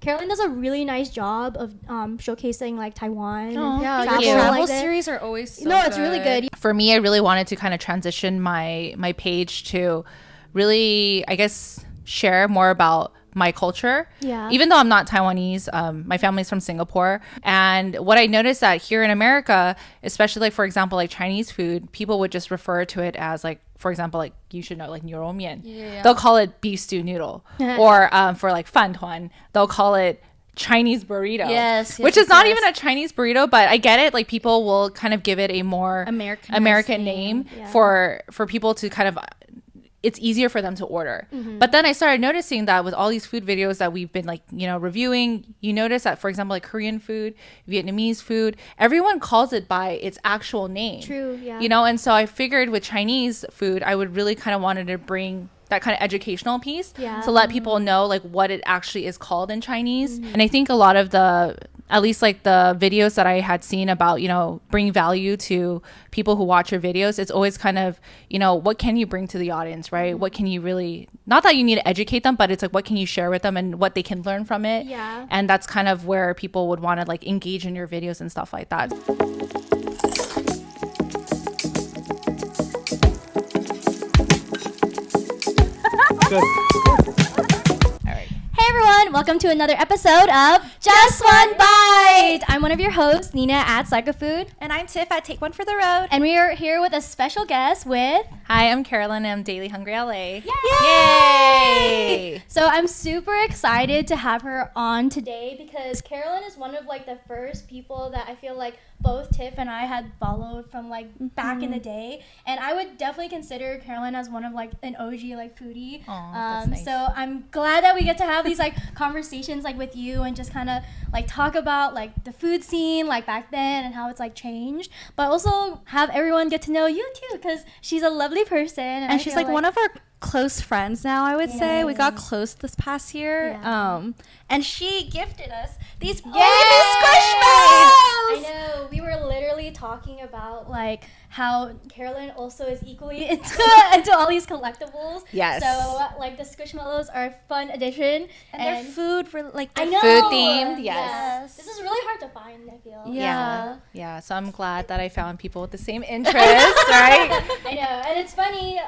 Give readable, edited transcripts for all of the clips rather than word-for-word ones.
CAROLYN does a really nice job of showcasing like Taiwan. Oh, yeah, travel, your travel like series are always so no, it's really good. For me, I really wanted to kind of transition my page to really, I guess, share more about my culture. Yeah. Even though I'm not Taiwanese, my family's from Singapore. And what I noticed that here in America, especially like, for example, like Chinese food, people would just refer to it as like, for example, like you should know, like 牛肉面. Yeah. They'll call it beef stew noodle. Or for like fan tuan, they'll call it Chinese burrito. Yes, which is not even a Chinese burrito, but I get it. Like people will kind of give it a more American name for people to kind of, it's easier for them to order. But then I started noticing that with all these food videos that we've been like, you know, reviewing, you notice that, for example, like Korean food, Vietnamese food, everyone calls it by its actual name. True, yeah. You know, and so I figured with Chinese food, I would really kind of wanted to bring that kind of educational piece to let people know like what it actually is called in Chinese. And I think a lot of at least like the videos that I had seen about, you know, bring value to people who watch your videos, it's always kind of, you know, what can you bring to the audience, right? What can you really, not that you need to educate them, but it's like, what can you share with them and what they can learn from it? Yeah. And that's kind of where people would want to like engage in your videos and stuff like that. Good. Hey everyone, welcome to another episode of Just One Bite. I'm one of your hosts, Nina at Psychofood. And I'm Tiff at Take One for the Road. And we are here with a special guest with... Hi, I'm CAROLYN. I'm Daily Hungry LA. Yay! Yay! So I'm super excited to have her on today because CAROLYN is one of like the first people that I feel like both Tiff and I had followed from like back in the day. And I would definitely consider CAROLYN as one of like an OG like foodie. That's nice. So I'm glad that we get to have these like conversations like with you and just kind of like talk about like the food scene like back then and how it's like changed, but also have everyone get to know you too because she's a lovely person And she's like one of our close friends now, I would say. We got close this past year. And she gifted us these baby squishmallows. I know. We were literally talking about like how CAROLYN also is equally into all these collectibles. Yes. So like the squishmallows are a fun addition. And they're food for like I know. Food themed, yes. This is really hard to find, I feel. Yeah. So I'm glad that I found people with the same interests, right? I know. And it's funny,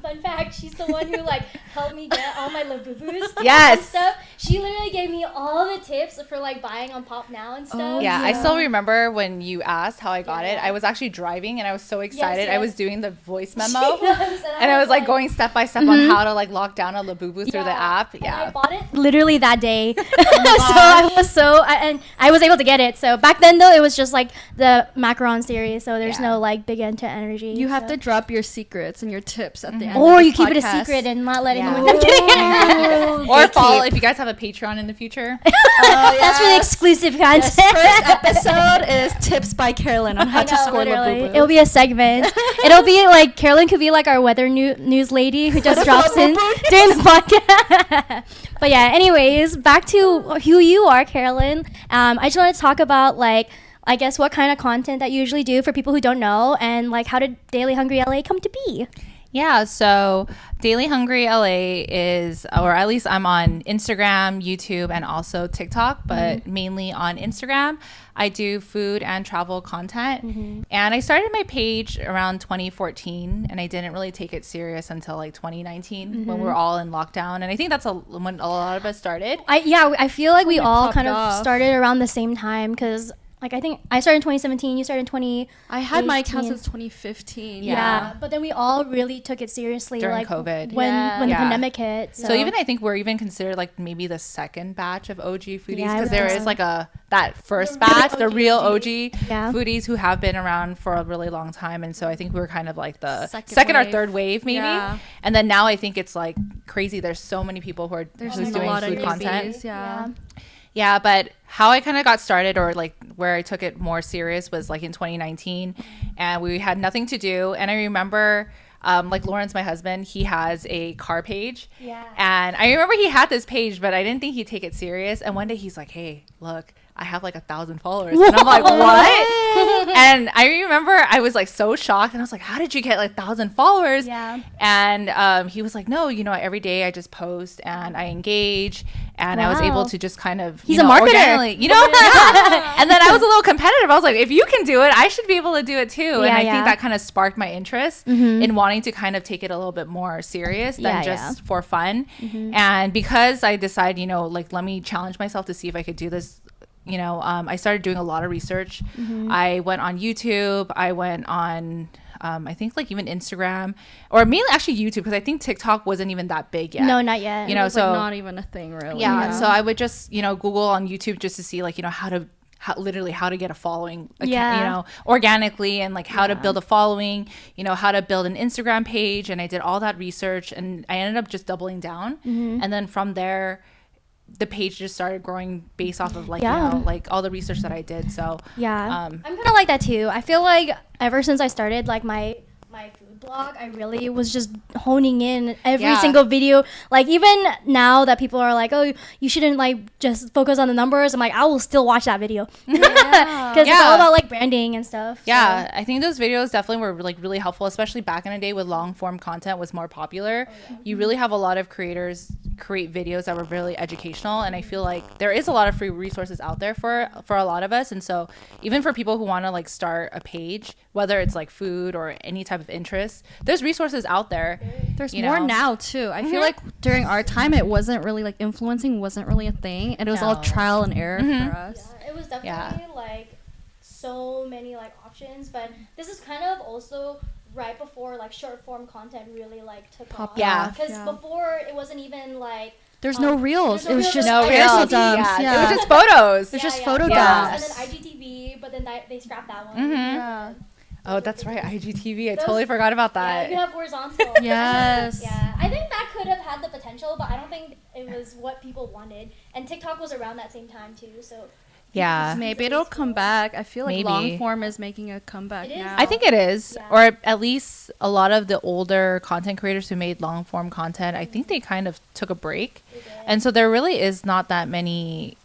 fun fact, she's the one who like helped me get all my Labubus and stuff. She literally gave me all the tips for like buying on Pop Now and stuff. Yeah, I still remember when you asked how I got it. I was actually driving and I was so excited. Yes. I was doing the voice memo and I was like going step by step on how to like lock down a Labubu through the app. And I bought it literally that day. And I was able to get it. So back then though, it was just like the macaron series. So there's no like big into energy. You have to drop your secrets and your tips at the end. Or of you this keep it a podcast. secret and not letting anyone. I'm kidding. Or follow if you guys have a Patreon in the future. That's really exclusive content. First episode is tips by CAROLYN on how to score Labubu. It'll be a segment. It'll be like CAROLYN could be like our weather news lady who just drops in during the podcast. But yeah, anyways, back to who you are, CAROLYN. I just want to talk about like I guess what kind of content that you usually do for people who don't know, and like how did Daily Hungry LA come to be? Yeah, so Daily Hungry LA is, or at least I'm on Instagram, YouTube, and also TikTok, but mainly on Instagram. I do food and travel content. And I started my page around 2014, and I didn't really take it serious until like 2019 when we were all in lockdown. And I think that's when a lot of us started. I feel like we all kind of off. started around the same time because like I think I started in 2017, you started in 2018. I had my account since 2015. Yeah, but then we all really took it seriously During like COVID. when the pandemic hit. So even I think we're even considered like maybe the second batch of OG foodies I because would there think is so. like that first batch, the real OG Yeah. foodies who have been around for a really long time. And so I think we were kind of like the Second second or wave. third wave maybe. Yeah. And then now I think it's like crazy. There's so many people who's a doing lot of food content. newbies, yeah. Yeah, but how I kind of got started or like where I took it more serious was like in 2019 and we had nothing to do. And I remember like Lawrence, my husband, he has a car page. Yeah. And I remember he had this page, but I didn't think he'd take it serious. And one day he's like, hey, look, I have like 1,000 followers. And I'm like, what? And I remember I was like so shocked, and I was like, how did you get like 1,000 followers? Yeah. And he was like, no, every day I just post and I engage, and I was able to just kind of, he's a marketer, yeah. And then I was a little competitive. I was like, if you can do it, I should be able to do it too. And I think that kind of sparked my interest in wanting to kind of take it a little bit more serious than just for fun. And because I decided, like, let me challenge myself to see if I could do this, I started doing a lot of research. I went on YouTube. I went on I think like even Instagram, or mainly actually YouTube, because I think TikTok wasn't even that big yet. No, not yet. So like not even a thing really. Yeah. So I would just Google on YouTube just to see like how to get a following, organically, and like how to build a following, how to build an Instagram page, and I did all that research, and I ended up just doubling down, and then from there the page just started growing based off of like like all the research that I did. So I'm kind of like that too. I feel like ever since I started like my food blog, I really was just honing in every single video. Like even now that people are like, oh, you shouldn't like just focus on the numbers, I'm like, I will still watch that video because it's all about like branding and stuff. Yeah, I think those videos definitely were like really helpful, especially back in the day when long form content was more popular. You really have a lot of creators create videos that were really educational, and I feel like there is a lot of free resources out there for a lot of us. And so even for people who want to like start a page, whether it's like food or any type of interest, there's resources out there. There's more now too. I feel like during our time it wasn't really like influencing wasn't really a thing, and it was all trial and error for us. It was definitely like so many like options, but this is kind of also right before like short form content really like took off. Because before it wasn't even like there's no reels. It was just no reels. Dumps. It was just photos. It was just photo dumps. And then IGTV, but then they scrapped that one. Oh, that's right, IGTV. I totally forgot about that. Yeah, you have horizontal. Yes. Yeah, I think that could have had the potential, but I don't think it was what people wanted. And TikTok was around that same time too, so. Yeah. Maybe it'll come back. I feel like long form is making a comeback now. I think it is. Yeah. Or at least a lot of the older content creators who made long form content, I think they kind of took a break. And so there really is not that many,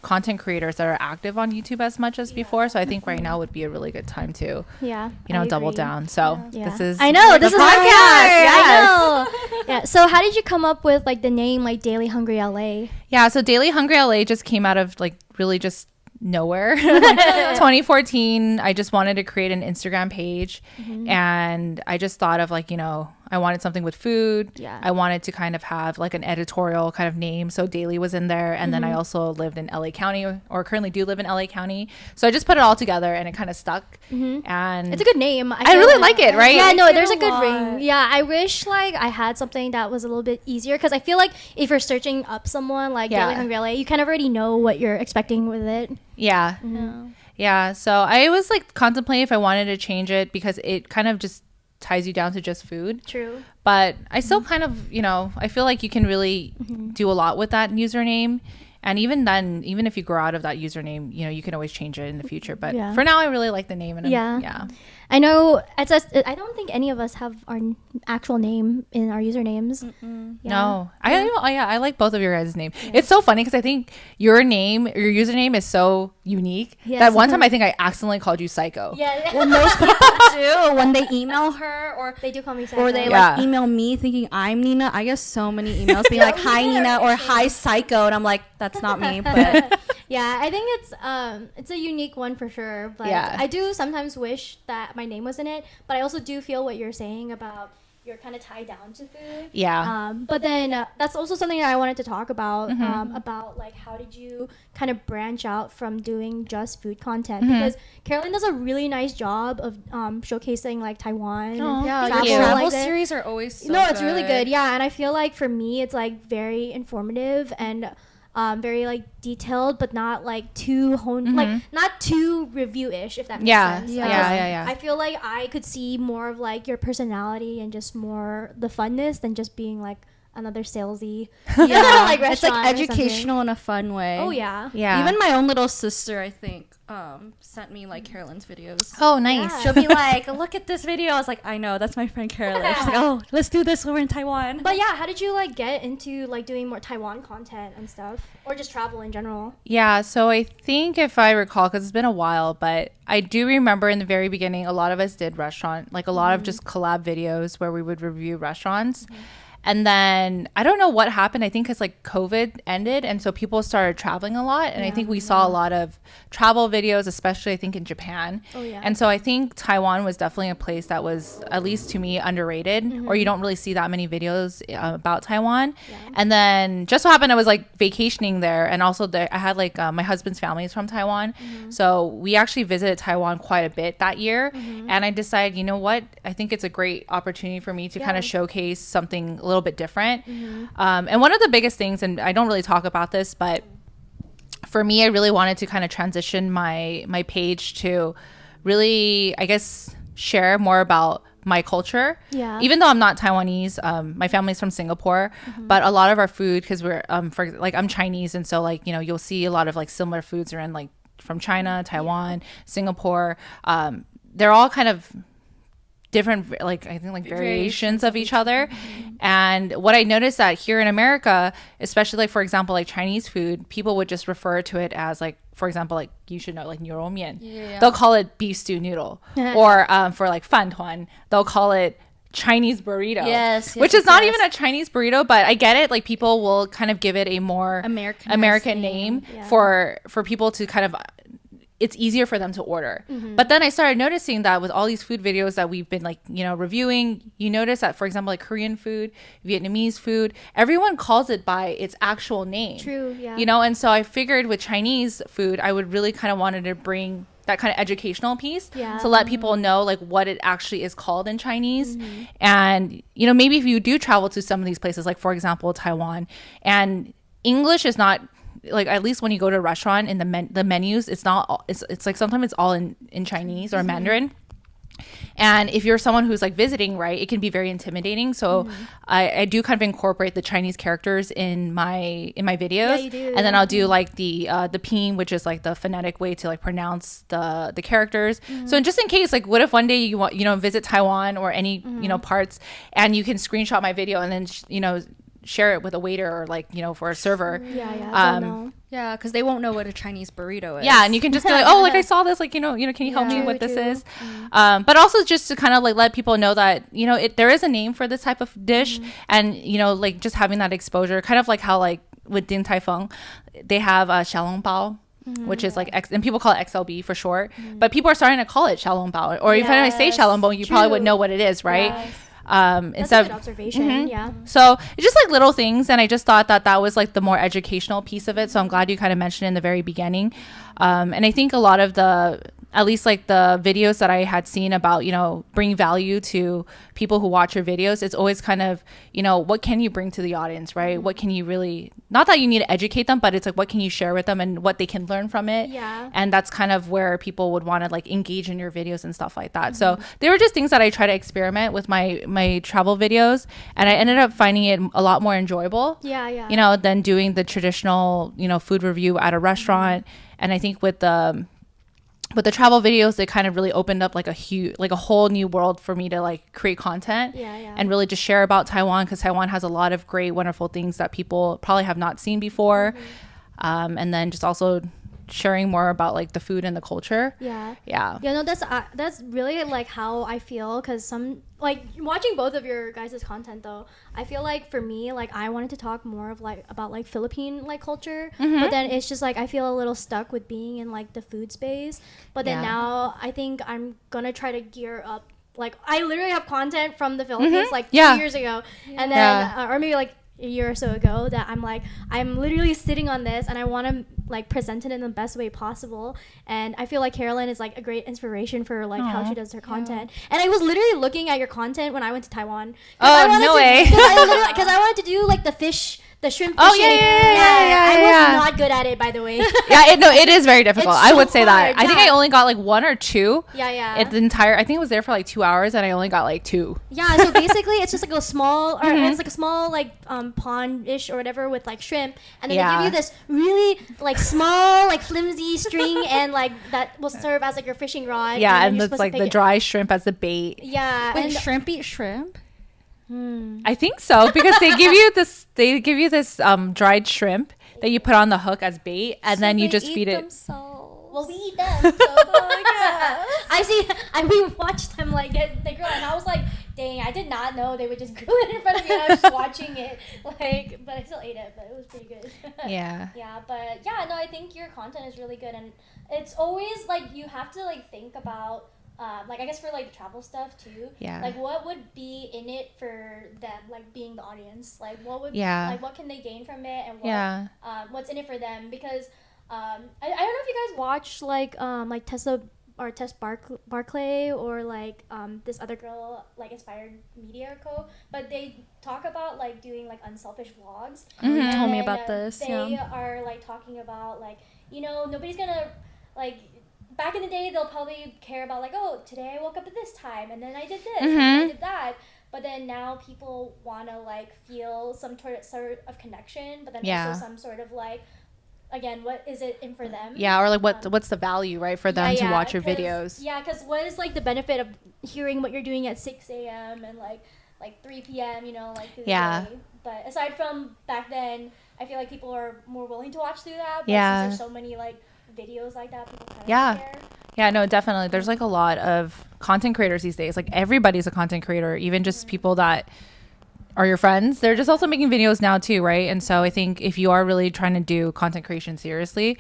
content creators that are active on YouTube as much as before. So I think right now would be a really good time to, double down. So this is I know this is podcast. Yes. I know. So how did you come up with like the name like Daily Hungry LA? Yeah. So Daily Hungry LA just came out of like really just nowhere. 2014, I just wanted to create an Instagram page, and I just thought of like, I wanted something with food. I wanted to kind of have like an editorial kind of name, so Daily was in there, and then I also lived in LA County, or currently do live in LA County, so I just put it all together and it kind of stuck. And it's a good name. I really like it, right? Yeah, no, there's a good ring. Yeah, I wish like I had something that was a little bit easier, because I feel like if you're searching up someone like Daily Hungry LA, you kind of already know what you're expecting with it. Yeah, so I was like contemplating if I wanted to change it, because it kind of just ties you down to just food. True. But I still kind of, I feel like you can really do a lot with that username. And even then, even if you grow out of that username, you can always change it in the future. But for now, I really like the name. And I know. I don't think any of us have our actual name in our usernames. No, I like both of your guys' name. It's so funny because I think your username is so unique that one time I think I accidentally called you Psycho. Yeah. Well, most people do when they email her, or they do call me Psycho. Or they like email me thinking I'm Nina. I get so many emails being like, "Hi Nina" or "Hi Psycho," and I'm like, that's not me. But yeah, I think it's a unique one for sure. But I do sometimes wish that my name was in it, but I also do feel what you're saying about you're kind of tied down to food. But then that's also something that I wanted to talk about, about like how did you kind of branch out from doing just food content, because CAROLYN does a really nice job of showcasing like Taiwan. Travel series are always so it's really good. And I feel like for me it's like very informative and very like detailed, but not like too like not too review-ish, if that makes sense. I feel like I could see more of like your personality and just more the funness than just being like another salesy Yeah, like it's like restaurant or educational in a fun way. something. Oh yeah. Yeah. Even my own little sister, I think, sent me like Carolyn's videos. Oh, nice. Yeah. She'll be like, look at this video. I was like, I know, that's my friend Carolyn. She's like, oh, let's do this when we're in Taiwan. But yeah, how did you like get into like doing more Taiwan content and stuff, or just travel in general? Yeah, so I think if I recall, because it's been a while, but I do remember in the very beginning, a lot of us did restaurant, like a lot of just collab videos where we would review restaurants. And then I don't know what happened. I think because like COVID ended, and so people started traveling a lot. And I think we saw a lot of travel videos, especially I think in Japan. Oh, yeah. And so I think Taiwan was definitely a place that was, at least to me, underrated, or you don't really see that many videos about Taiwan. And then just so happened I was like vacationing there, and also there, I had like my husband's family is from Taiwan, so we actually visited Taiwan quite a bit that year. And I decided, you know what, I think it's a great opportunity for me to kind of showcase something a little bit different. And one of the biggest things, and I don't really talk about this, but for me, I really wanted to kind of transition my page to really, I guess, share more about my culture. Yeah. Even though I'm not Taiwanese, my family's from Singapore, but a lot of our food, because we're for like I'm Chinese, and so like, you know, you'll see a lot of like similar foods are in like from China, Taiwan, Singapore. They're all kind of different, like I think like variations of each other. And what I noticed that here in America, especially like for example like Chinese food, people would just refer to it as like, for example, like you should know like 牛肉面. They'll call it beef stew noodle. Or for like fan tuan, they'll call it Chinese burrito. Yes, which is not even a Chinese burrito, but I get it. Like people will kind of give it a more American name for people to kind of, it's easier for them to order. But then I started noticing that with all these food videos that we've been like, you know, reviewing, you notice that, for example, like Korean food, Vietnamese food, everyone calls it by its actual name. True, yeah. You know, and so I figured with Chinese food, I would really kind of wanted to bring that kind of educational piece to let people know like what it actually is called in Chinese. And, you know, maybe if you do travel to some of these places, like for example, Taiwan, and English is not, like at least when you go to a restaurant in the menus, it's not, it's like sometimes it's all in Chinese or Mandarin. And if you're someone who's like visiting, right, it can be very intimidating. So I do kind of incorporate the Chinese characters in my videos. Yeah, you do. And then I'll do like the pinyin, which is like the phonetic way to like pronounce the characters. So just in case, like what if one day you want, you know, visit Taiwan or any, you know, parts, and you can screenshot my video and then, you know, share it with a waiter or like, you know, for a server. Yeah, because they won't know what a Chinese burrito is. Yeah, and you can just be like, oh, like I saw this, like, you know, can you help me what this is? But also just to kind of like let people know that, you know, there is a name for this type of dish, and you know, like just having that exposure, kind of like how like with Din Tai Fung, they have xiaolong bao. Which is like and people call it XLB for short, but people are starting to call it xiaolong bao, or even if I say xiaolong bao, you probably would know what it is, right? That's a good observation. So it's just like little things, and I just thought that was like the more educational piece of it. So I'm glad you kind of mentioned it in the very beginning. And I think a lot of the, at least like the videos that I had seen about, you know, bring value to people who watch your videos, it's always kind of, you know, what can you bring to the audience, right? What can you really, not that you need to educate them, but it's like what can you share with them and what they can learn from it. And that's kind of where people would want to like engage in your videos and stuff like that. So they were just things that I try to experiment with my travel videos, and I ended up finding it a lot more enjoyable, you know, than doing the traditional, you know, food review at a restaurant. And I think with the travel videos, they kind of really opened up like a whole new world for me to like create content and really just share about Taiwan, because Taiwan has a lot of great, wonderful things that people probably have not seen before. And then just also sharing more about like the food and the culture. No, that's really like how I feel, because some like watching both of your guys' content though, I feel like for me, like I wanted to talk more of like about like Philippine like culture, but then it's just like I feel a little stuck with being in like the food space. But then now I think I'm gonna try to gear up. Like I literally have content from the Philippines like 2 years ago, and then or maybe like a year or so ago, that I'm literally sitting on this and I want to like present it in the best way possible. And I feel like Carolyn is like a great inspiration for like how she does her content. And I was literally looking at your content when I went to Taiwan. Oh, no way. Because I wanted to do like the the shrimp Oh, fishing. I was not good at it, by the way. It is very difficult. It's I so would say that. hard, I think I only got like 1 or 2. It's the entire. I think it was there for like 2 hours, and I only got like 2. Yeah, so basically it's just like a small, or it's like a small like pond-ish or whatever with like shrimp, and then they give you this really like small like flimsy string, and like that will serve as like your fishing rod. Yeah, and it's like the dry shrimp as the bait. Yeah. Wait, shrimp eat shrimp? I think so, because they give you this. They give you this dried shrimp that you put on the hook as bait, and then you just feed it. Well, we eat them. So, I see. We watched them like they grow, and I was like, "Dang, I did not know they would just grow it in front of me." And I was just watching it, like, but I still ate it. But it was pretty good. Yeah. Yeah, but yeah, no, I think your content is really good, and it's always like you have to like think about. Like I guess for like travel stuff too. Yeah. Like what would be in it for them, like being the audience? Like what would like what can they gain from it, and what what's in it for them? Because I don't know if you guys watch like Tessa or Tess Barclay or like this other girl like Inspired Media or Co. But they talk about like doing like unselfish vlogs. You told me about this. They are like talking about like nobody's gonna like. Back in the day, they'll probably care about like, oh, today I woke up at this time, and then I did this, and then I did that. But then now people want to like feel some sort of connection, but then also some sort of like, again, what is it in for them? Yeah, or like what's the value, right, for them to watch your videos? Yeah, because what is like the benefit of hearing what you're doing at 6 a.m. and like 3 p.m. Like through the day? But aside from back then, I feel like people are more willing to watch through that. But since there's so many like videos like that, people kind of care. Yeah, no, definitely. There's like a lot of content creators these days. Like everybody's a content creator, even just people that are your friends. They're just also making videos now too, right? And so I think if you are really trying to do content creation seriously,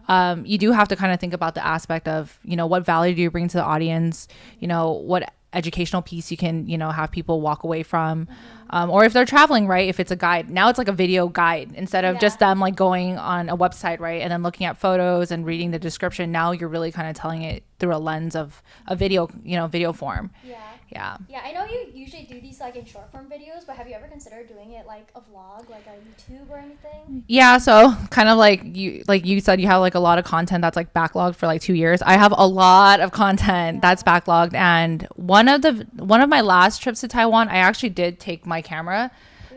you do have to kind of think about the aspect of, what value do you bring to the audience? What educational piece you can, have people walk away from. Or if they're traveling, right? If it's a guide, now it's like a video guide instead of just them like going on a website, right? And then looking at photos and reading the description. Now you're really kind of telling it through a lens of a video, video form. Yeah. I know you usually do these like in short form videos, but have you ever considered doing it like a vlog, like on YouTube or anything? Yeah, so kind of like you said, you have like a lot of content that's like backlogged for like 2 years. I have a lot of content that's backlogged, and one of my last trips to Taiwan, I actually did take my camera.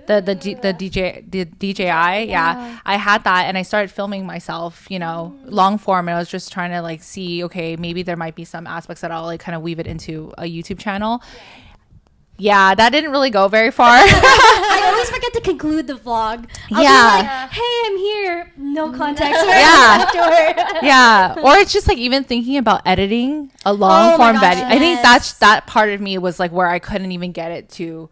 The DJI, I had that, and I started filming myself, long form, and I was just trying to like see, okay, maybe there might be some aspects that I'll like kind of weave it into a YouTube channel. Yeah, that didn't really go very far. I always forget to conclude the vlog. I'll be like, hey, I'm here. No context. Or it's just like even thinking about editing a long form video. I think that part of me was like where I couldn't even get it to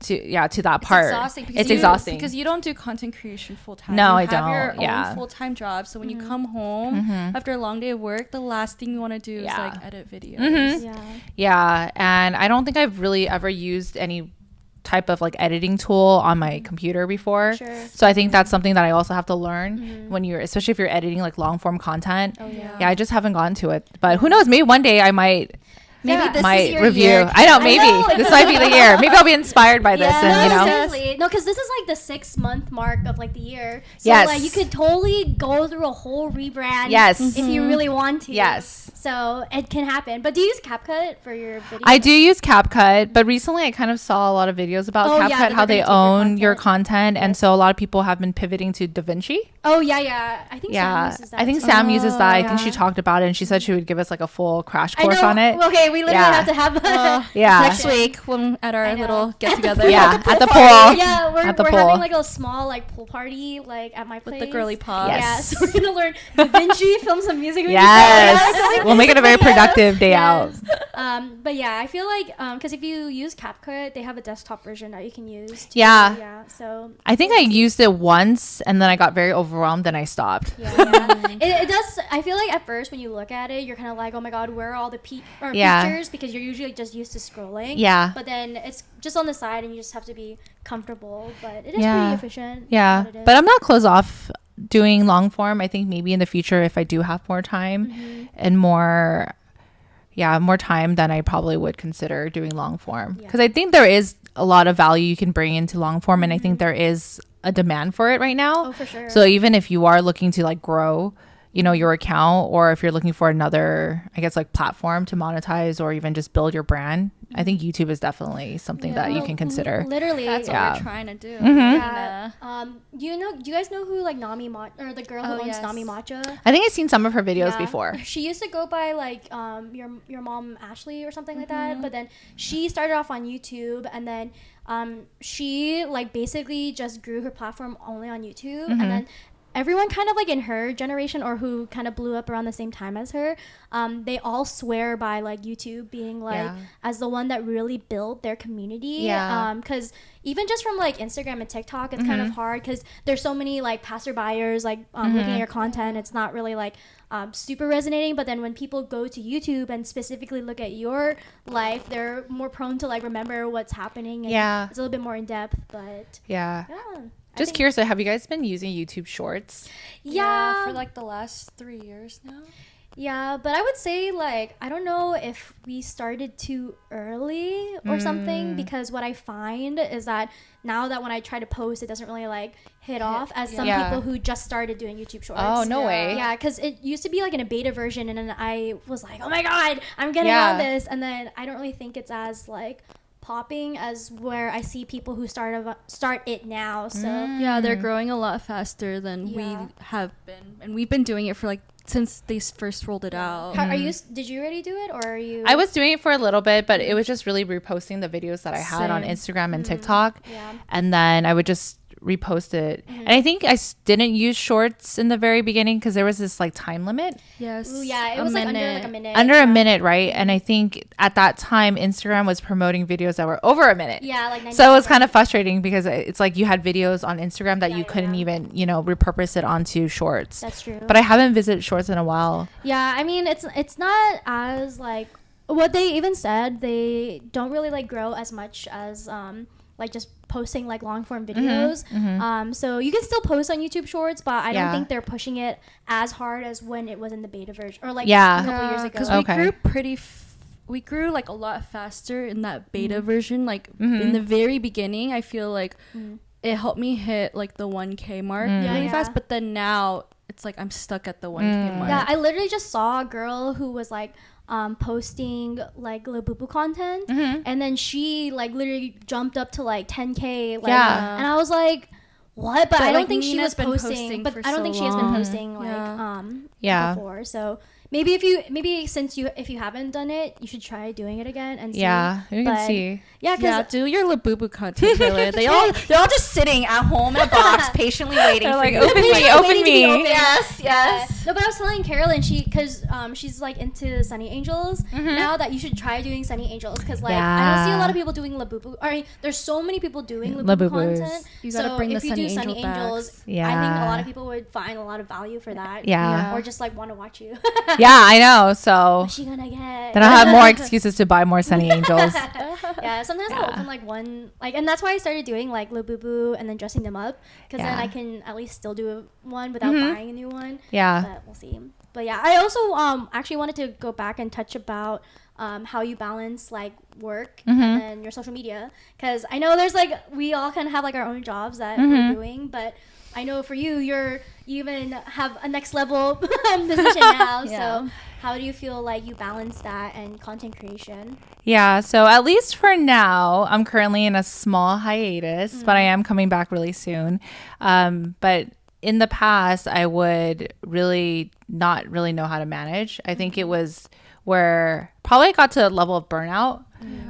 that part. It's exhausting because you don't do content creation full time. No, I don't. Have your own full time job. So when you come home after a long day of work, the last thing you want to do is like edit videos. Yeah, and I don't think I've really ever used any type of like editing tool on my computer before. So I think that's something that I also have to learn when especially if you're editing like long form content. I just haven't gotten to it, but who knows, maybe one day I might this might is your review. year. I know, maybe this might be the year. Maybe I'll be inspired by this, and seriously. No, because this is like the 6-month mark of like the year. So like you could totally go through a whole rebrand. If you really want to. So it can happen. But do you use CapCut for your videos? I do use CapCut, but recently I kind of saw a lot of videos about CapCut, how they own your content, and so a lot of people have been pivoting to DaVinci. Oh yeah. I think Sam uses that. I think Sam uses that. I think she talked about it, and she said she would give us like a full crash course on it. Okay, we literally have to have next week when at our little get together. At the pool. Yeah, we're having like a small like pool party like at my place with the girly pods. Yeah, so we're gonna learn DaVinci, film some music. We'll make it a very productive day out. But yeah, I feel like because if you use CapCut, they have a desktop version that you can use too. So I think I used it once and then I got very overwhelmed and I stopped. It does. I feel like at first when you look at it, you're kind of like, oh my god, where are all the features, because you're usually just used to scrolling. But then it's just on the side and you just have to be comfortable. But it is pretty efficient. But I'm not closed off doing long form. I think maybe in the future, if I do have more time and more more time than I probably would consider doing long form, because I think there is a lot of value you can bring into long form, and I think there is a demand for it right now. Oh, for sure. So even if you are looking to like grow, you know, your account, or if you're looking for another, I guess, like platform to monetize or even just build your brand, I think YouTube is definitely something that you can consider. Literally, That's what we're trying to do. Yeah. Do you guys know who like Nami or the girl who owns Nami Matcha? I think I've seen some of her videos before. She used to go by like your mom Ashley or something like that, but then she started off on YouTube, and then she like basically just grew her platform only on YouTube, and then everyone kind of like in her generation or who kind of blew up around the same time as her, they all swear by like YouTube being like as the one that really built their community. Because even just from like Instagram and TikTok, it's kind of hard because there's so many like passerbyers like looking at your content. It's not really like super resonating. But then when people go to YouTube and specifically look at your life, they're more prone to like remember what's happening. And it's a little bit more in depth. But just curious, have you guys been using YouTube Shorts? Yeah, for like the last 3 years now. Yeah, but I would say like I don't know if we started too early or something, because what I find is that now that when I try to post, it doesn't really like hit off as some people who just started doing YouTube Shorts. Oh, no way. Yeah, because it used to be like in a beta version, and then I was like, oh my god, I'm getting on this, and then I don't really think it's as like popping as where I see people who start it now. So yeah, they're growing a lot faster than we have been, and we've been doing it for like since they first rolled it out. Are you? Did you already do it, or are you? I was doing it for a little bit, but it was just really reposting the videos that I had on Instagram and TikTok, and then I would just repost it. And I think I didn't use Shorts in the very beginning because there was this like time limit. Yes. Ooh, yeah, it was like under like a minute. Under a minute, right? And I think at that time Instagram was promoting videos that were over a minute. Yeah, like 90 so it was kind of frustrating because it's like you had videos on Instagram that you couldn't even, you know, repurpose it onto Shorts. That's true. But I haven't visited Shorts in a while. Yeah, I mean it's not as like what they even said, they don't really like grow as much as like just posting like long form videos. So you can still post on YouTube Shorts, but I don't think they're pushing it as hard as when it was in the beta version or like a couple years ago. Because we grew like a lot faster in that beta version. Like in the very beginning, I feel like it helped me hit like the 1K mark really fast. But then now it's like I'm stuck at the 1K mark. Yeah, I literally just saw a girl who was like posting like Labubu content, and then she like literally jumped up to like 10K like, and I was like, what? But I don't think she was posting, but I don't think she has been posting like before. So maybe since if you haven't done it, you should try doing it again and see. You can see. Do your Labubu content trailer. they're all just sitting at home in a box patiently waiting for you. Open me. Yes. No, but I was telling Carolyn, because she's like into Sunny Angels now, that you should try doing Sunny Angels, because like I don't see a lot of people doing Labubu. I mean, there's so many people doing Labubu content. You gotta bring the Sunny Angels. I think a lot of people would find a lot of value for that. Or just like want to watch you. Yeah, I know. So what's she gonna get? Then I'll have more excuses to buy more Sunny Angels. Sometimes I'll open like one, like, and that's why I started doing like Labubu and then dressing them up, because then I can at least still do one without buying a new one. But we'll see. But yeah, I also actually wanted to go back and touch about how you balance like work and then your social media, because I know there's like we all kind of have like our own jobs that we're doing, but I know for you, you even have a next level position now. So how do you feel like you balance that and content creation? Yeah, so at least for now, I'm currently in a small hiatus, but I am coming back really soon. But in the past, I would really not really know how to manage. I think it was where probably I got to a level of burnout.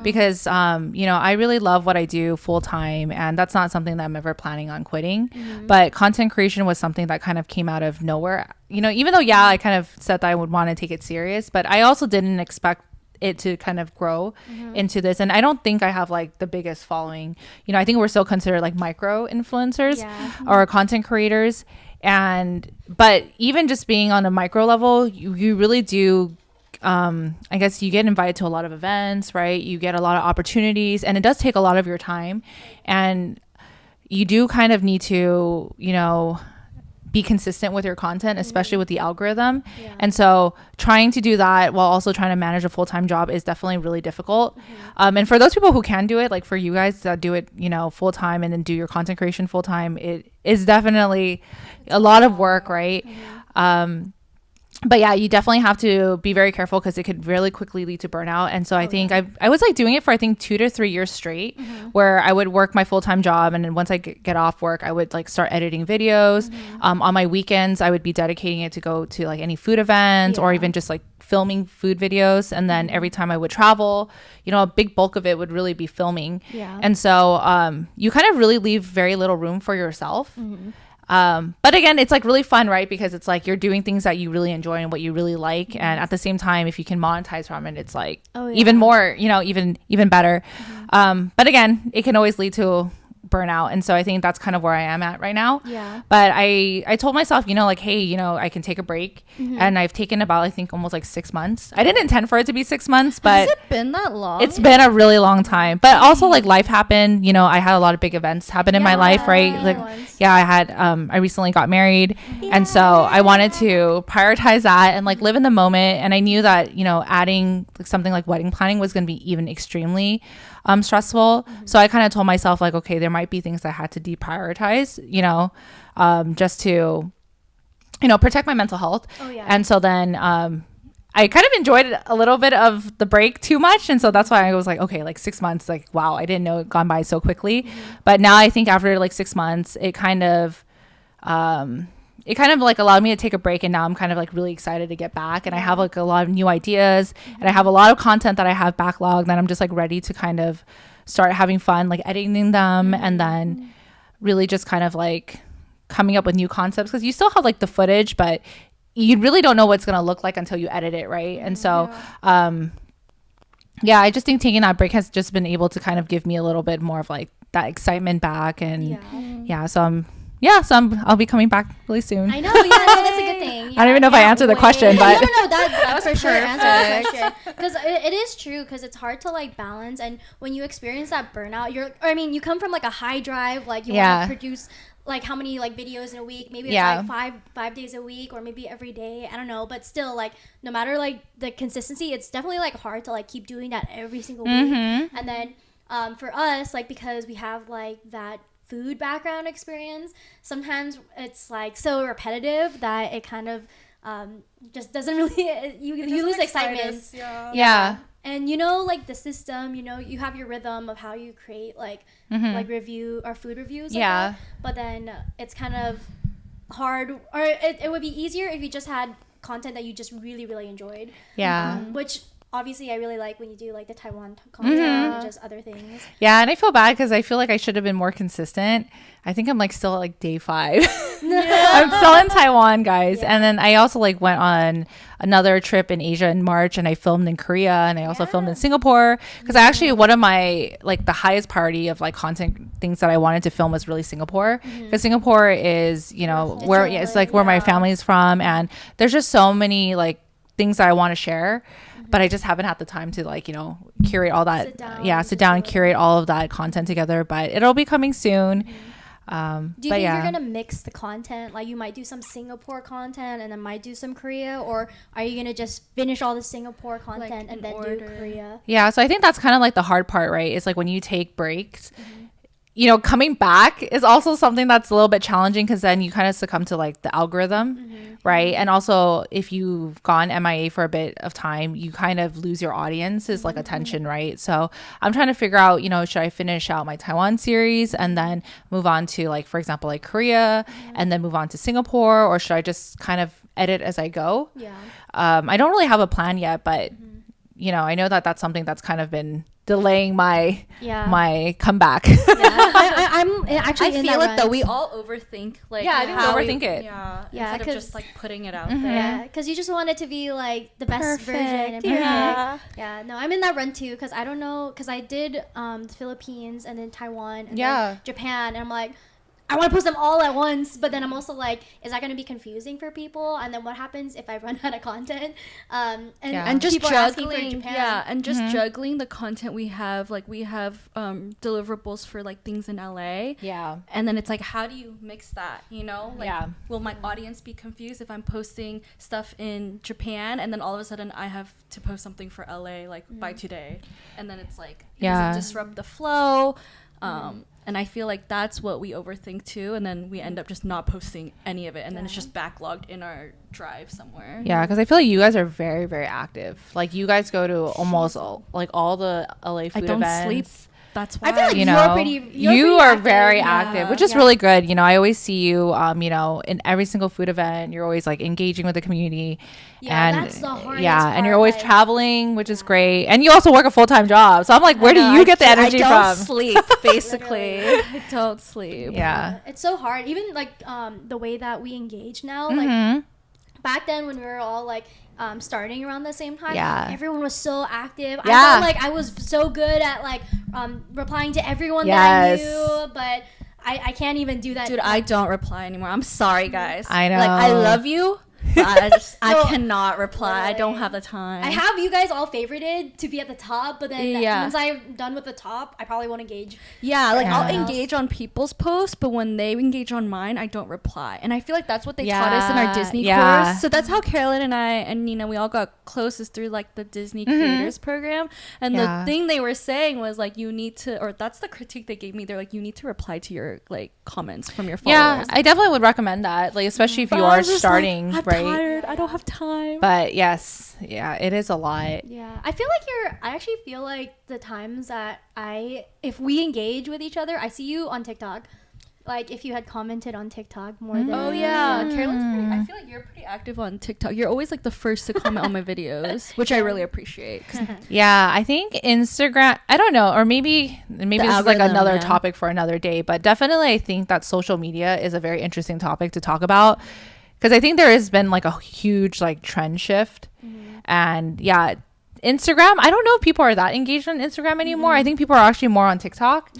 Because, you know, I really love what I do full time, and that's not something that I'm ever planning on quitting. But content creation was something that kind of came out of nowhere. You know, even though, I kind of said that I would want to take it serious, but I also didn't expect it to kind of grow into this. And I don't think I have like the biggest following. You know, I think we're still considered like micro influencers or content creators. But even just being on a micro level, you really do I guess you get invited to a lot of events, right? You get a lot of opportunities, and it does take a lot of your time, and you do kind of need to, you know, be consistent with your content, especially with the algorithm. And so trying to do that while also trying to manage a full-time job is definitely really difficult. And for those people who can do it, like for you guys that do it, you know, full-time and then do your content creation full-time, it is definitely a lot of work, right? But yeah, you definitely have to be very careful because it could really quickly lead to burnout. And so I think I was like doing it for I think 2 to 3 years straight, where I would work my full-time job, and then once I get off work, I would like start editing videos. On my weekends, I would be dedicating it to go to like any food events or even just like filming food videos. And then every time I would travel, you know, a big bulk of it would really be filming. And so you kind of really leave very little room for yourself. But again, it's like really fun, right? Because it's like you're doing things that you really enjoy and what you really like, and at the same time, if you can monetize from it, it's like even more, you know, even better. But again, it can always lead to burnout, and so I think that's kind of where I am at right now. But I told myself, you know, like, hey, you know, I can take a break, and I've taken about I think almost like 6 months. I didn't intend for it to be 6 months, but has it been that long? It's been a really long time. But also like life happened, you know, I had a lot of big events happen in my life, right? Like I had I recently got married, and so I wanted to prioritize that and like live in the moment. And I knew that, you know, adding like something like wedding planning was going to be even extremely stressful. So I kind of told myself like, okay, there might be things I had to deprioritize, you know, just to, you know, protect my mental health. And so then I kind of enjoyed a little bit of the break too much, and so that's why I was like, okay, like 6 months, like wow, I didn't know it gone by so quickly. But now I think after like 6 months, it kind of like allowed me to take a break, and now I'm kind of like really excited to get back, and I have like a lot of new ideas, and I have a lot of content that I have backlogged that I'm just like ready to kind of start having fun like editing them, and then really just kind of like coming up with new concepts, because you still have like the footage, but you really don't know what's going to look like until you edit it, right? And so I just think taking that break has just been able to kind of give me a little bit more of like that excitement back, and I'll be coming back really soon. I know, no, that's a good thing. I don't even know if I answered the question, but no, that was for sure answered the question. Because it is true, because it's hard to like balance, and when you experience that burnout, you come from like a high drive, like you want to produce like how many like videos in a week, maybe it's like five days a week, or maybe every day, I don't know, but still, like no matter like the consistency, it's definitely like hard to like keep doing that every single week. And then for us, like because we have like that food background experience, sometimes it's like so repetitive that it kind of just doesn't really you lose excitement. And you know, like the system, you know, you have your rhythm of how you create like review or food reviews, but then it's kind of hard, or it would be easier if you just had content that you just really really enjoyed, which obviously I really like when you do like the Taiwan content and just other things. And I feel bad because I feel like I should have been more consistent. I think I'm like still at like day 5. I'm still in Taiwan, guys. And then I also like went on another trip in Asia in March, and I filmed in Korea, and I also filmed in Singapore, because I actually, one of my like the highest priority of like content things that I wanted to film was really Singapore, because Singapore is, you know, where it's like where my family is from, and there's just so many like things that I want to share, but I just haven't had the time to like, you know, curate all that. Sit down and curate all of that content together, but it'll be coming soon. Do you think you're gonna mix the content, like you might do some Singapore content and then might do some Korea, or are you gonna just finish all the Singapore content like and then do Korea? So I think that's kind of like the hard part, right? It's like when you take breaks, you know, coming back is also something that's a little bit challenging, because then you kind of succumb to like the algorithm, right? And also if you've gone MIA for a bit of time, you kind of lose your audience's like attention, right? So I'm trying to figure out, you know, should I finish out my Taiwan series and then move on to like, for example, like Korea, and then move on to Singapore, or should I just kind of edit as I go? I don't really have a plan yet, but you know, I know that that's something that's kind of been delaying my comeback. I'm actually I feel it though. We all overthink like I think overthink it. Instead of just like putting it out there. Because you just want it to be like the best version and perfect. No, I'm in that run too, because I don't know, because I did the Philippines and then Taiwan and then Japan, and I'm like, I want to post them all at once, but then I'm also like, is that going to be confusing for people? And then what happens if I run out of content? And just people are asking for juggling, Japan. and just juggling the content we have. Like we have deliverables for like things in LA. Yeah. And then it's like, how do you mix that? You know, like, Yeah. will my audience be confused if I'm posting stuff in Japan and then all of a sudden I have to post something for LA like by today, and then it's like, does it disrupt the flow? And I feel like that's what we overthink too, and then we end up just not posting any of it, and then it's just backlogged in our drive somewhere. Yeah, because I feel like you guys are very, very active. Like you guys go to almost like all the LA food I don't events. sleep. That's why. I feel like You know, you are very active, which is really good. You know, I always see you, you know, in every single food event. You're always like engaging with the community. Yeah, and that's the hardest and you're part, always like- traveling, which is great. And you also work a full-time job. So I'm like, where do you get the energy I don't from? sleep, basically. I don't sleep. Yeah. It's so hard. Even like the way that we engage now, Mm-hmm. like back then when we were all like starting around the same time, Yeah. everyone was so active. I Yeah. felt like I was so good at like replying to everyone Yes. that I knew, but I can't even do that. Dude, I don't reply anymore. I'm sorry, guys. I know. Like, I love you, but I No, cannot reply. I don't literally. have the time. I have you guys all favorited to be at the top, but then Yeah. once I'm done with the top, I probably won't engage. Yeah, like I'll Yeah. engage on people's posts, but when they engage on mine, I don't reply. And I feel like that's what they taught us in our Disney course. So that's how Carolyn and I and Nina, we all got closest through like the Disney Creators Program. And the thing they were saying was like, you need to, or that's the critique they gave me. They're like, you need to reply to your like comments from your followers. Yeah, I definitely would recommend that. Like, especially if But you I are was just starting, like, I'm right? tired. I don't have time. But yes, yeah, it is a lot. Yeah, I feel like I actually feel like the times that if we engage with each other, I see you on TikTok. Like if you had commented on TikTok more than. Oh yeah, Carolyn's pretty. I feel like you're pretty active on TikTok. You're always like the first to comment on my videos, which I really appreciate. 'Cause Yeah, I think Instagram, I don't know, or maybe this is like algorithm, another yeah. topic for another day, but definitely I think that social media is a very interesting topic to talk about, because I think there has been like a huge like trend shift. And yeah, Instagram, I don't know if people are that engaged on Instagram anymore. I think people are actually more on TikTok.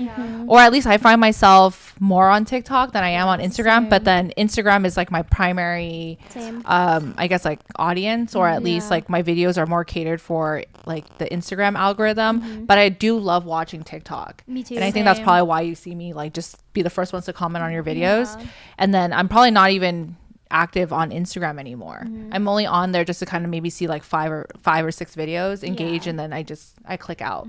Or at least I find myself more on TikTok than I am on Instagram. But then Instagram is like my primary, I guess like audience, or at least like my videos are more catered for like the Instagram algorithm. But I do love watching TikTok. Me too. And I think that's probably why you see me like just be the first ones to comment on your videos. And then I'm probably not even active on Instagram anymore. I'm only on there just to kind of maybe see like five or six videos, engage, and then I click out.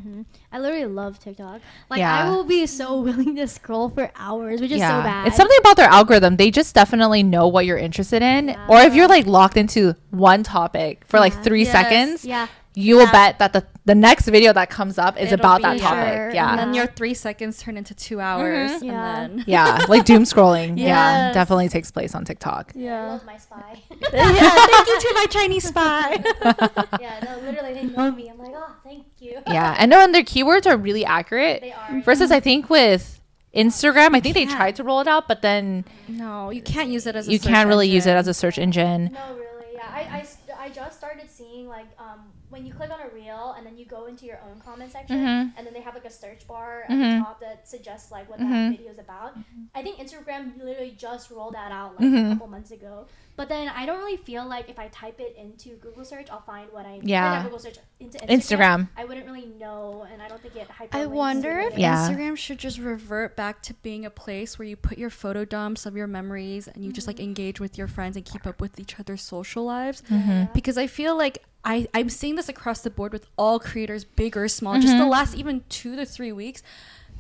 I literally love TikTok. Like Yeah. I will be so willing to scroll for hours, which is so bad. It's something about their algorithm. They just definitely know what you're interested in. Or if you're like locked into one topic for like 3 seconds, Yeah. you will bet that the next video that comes up is It'll about be that sure. topic. Yeah. And then your 3 seconds turn into 2 hours. Yeah. And then Yeah, like doom scrolling. Yeah, Yes. definitely takes place on TikTok. I yeah. love my spy. Thank you to my Chinese spy. Yeah, no, literally they know me. I'm like, oh, thank you. Yeah, and no, and their keywords are really accurate. They are. Versus, I think with Instagram, I think they tried to roll it out, but then No, you can't use it as a you search can't really use it engine. as a search engine. No, really. Yeah, I just started seeing like when you click on a reel and then you go into your own comment section and then they have like a search bar at the top that suggests like what that video is about. I think Instagram literally just rolled that out like a couple months ago. But then I don't really feel like if I type it into Google search, I'll find what I Yeah. Google search into Instagram. I wouldn't really know, and I don't think it hyperlinks. I wonder if Yeah. Instagram should just revert back to being a place where you put your photo dumps of your memories and you just like engage with your friends and keep up with each other's social lives. Because I feel like I'm seeing this across the board with all creators, big or small. Just the last even 2 to 3 weeks,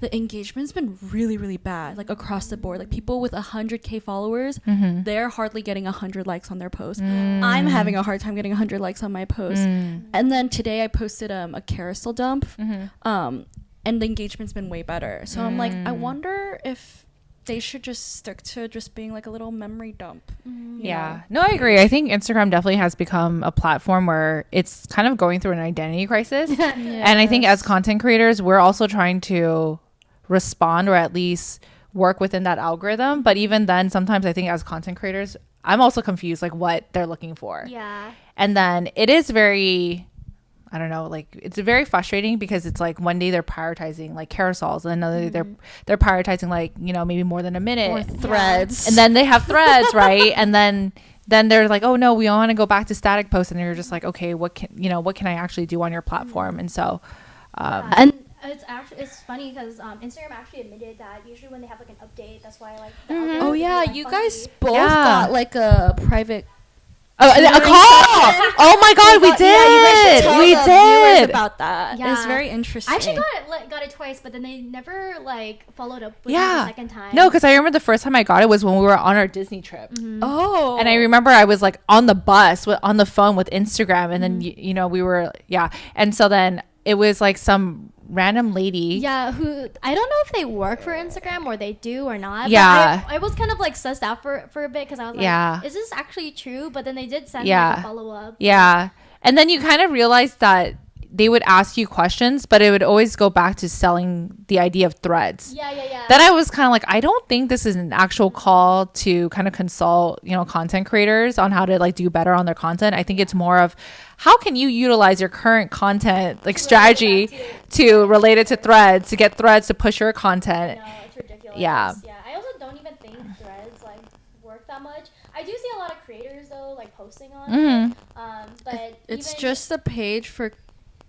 the engagement's been really, really bad, like across the board. Like people with 100K followers, they're hardly getting 100 likes on their post. I'm having a hard time getting 100 likes on my post. And then today I posted a carousel dump, and the engagement's been way better. So I'm like, I wonder if they should just stick to just being like a little memory dump. you know? No, I agree. I think Instagram definitely has become a platform where it's kind of going through an identity crisis. And I think as content creators, we're also trying to respond or at least work within that algorithm. But even then, sometimes I think as content creators, I'm also confused like what they're looking for. Yeah. And then it is very I don't know, like it's very frustrating because it's like one day they're prioritizing like carousels and another day they're prioritizing like, you know, maybe more than a minute or threads. and then they have threads, right? And then they're like, oh no, we want to go back to static posts, and you're just like, okay, what can I actually do on your platform? And so and it's funny because Instagram actually admitted that usually when they have like an update, that's why like Oh yeah, you funky. guys both got like a private a call. Oh my god, we did. We did about that. Yeah. It's very interesting. I actually got it twice, but then they never like followed up with me the second time. No, because I remember the first time I got it was when we were on our Disney trip. Oh. And I remember I was like on the bus on the phone with Instagram, and then you know we were and so then it was like some random lady who I don't know if they work for Instagram or they do or not, but I was kind of like sussed out for a bit because I was like, is this actually true? But then they did send like a follow-up, and then you kind of realize that they would ask you questions, but it would always go back to selling the idea of threads. Then I was kind of like, I don't think this is an actual call to kind of consult, you know, content creators on how to like do better on their content. I think it's more of how can you utilize your current content like strategy to relate it to threads, to get threads to push your content. No, it's ridiculous. Yeah. I also don't even think threads like work that much. I do see a lot of creators though like posting on it. But it's just a page for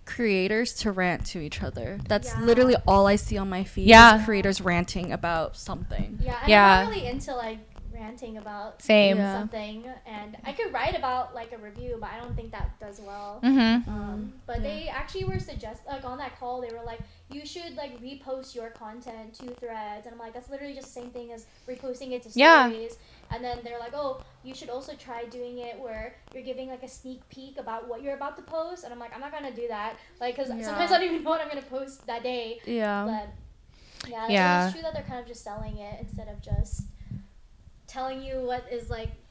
creators to rant to each other. That's literally all I see on my feed. Is creators ranting about something. I'm not really into like ranting about something, and I could write about like a review, but I don't think that does well. But they actually were like on that call they were like, you should like repost your content to threads, and I'm like, that's literally just the same thing as reposting it to stories. And then they're like, oh, you should also try doing it where you're giving like a sneak peek about what you're about to post. And I'm like, I'm not gonna do that, like, because sometimes I don't even know what I'm gonna post that day. But it's true that they're kind of just selling it instead of just telling you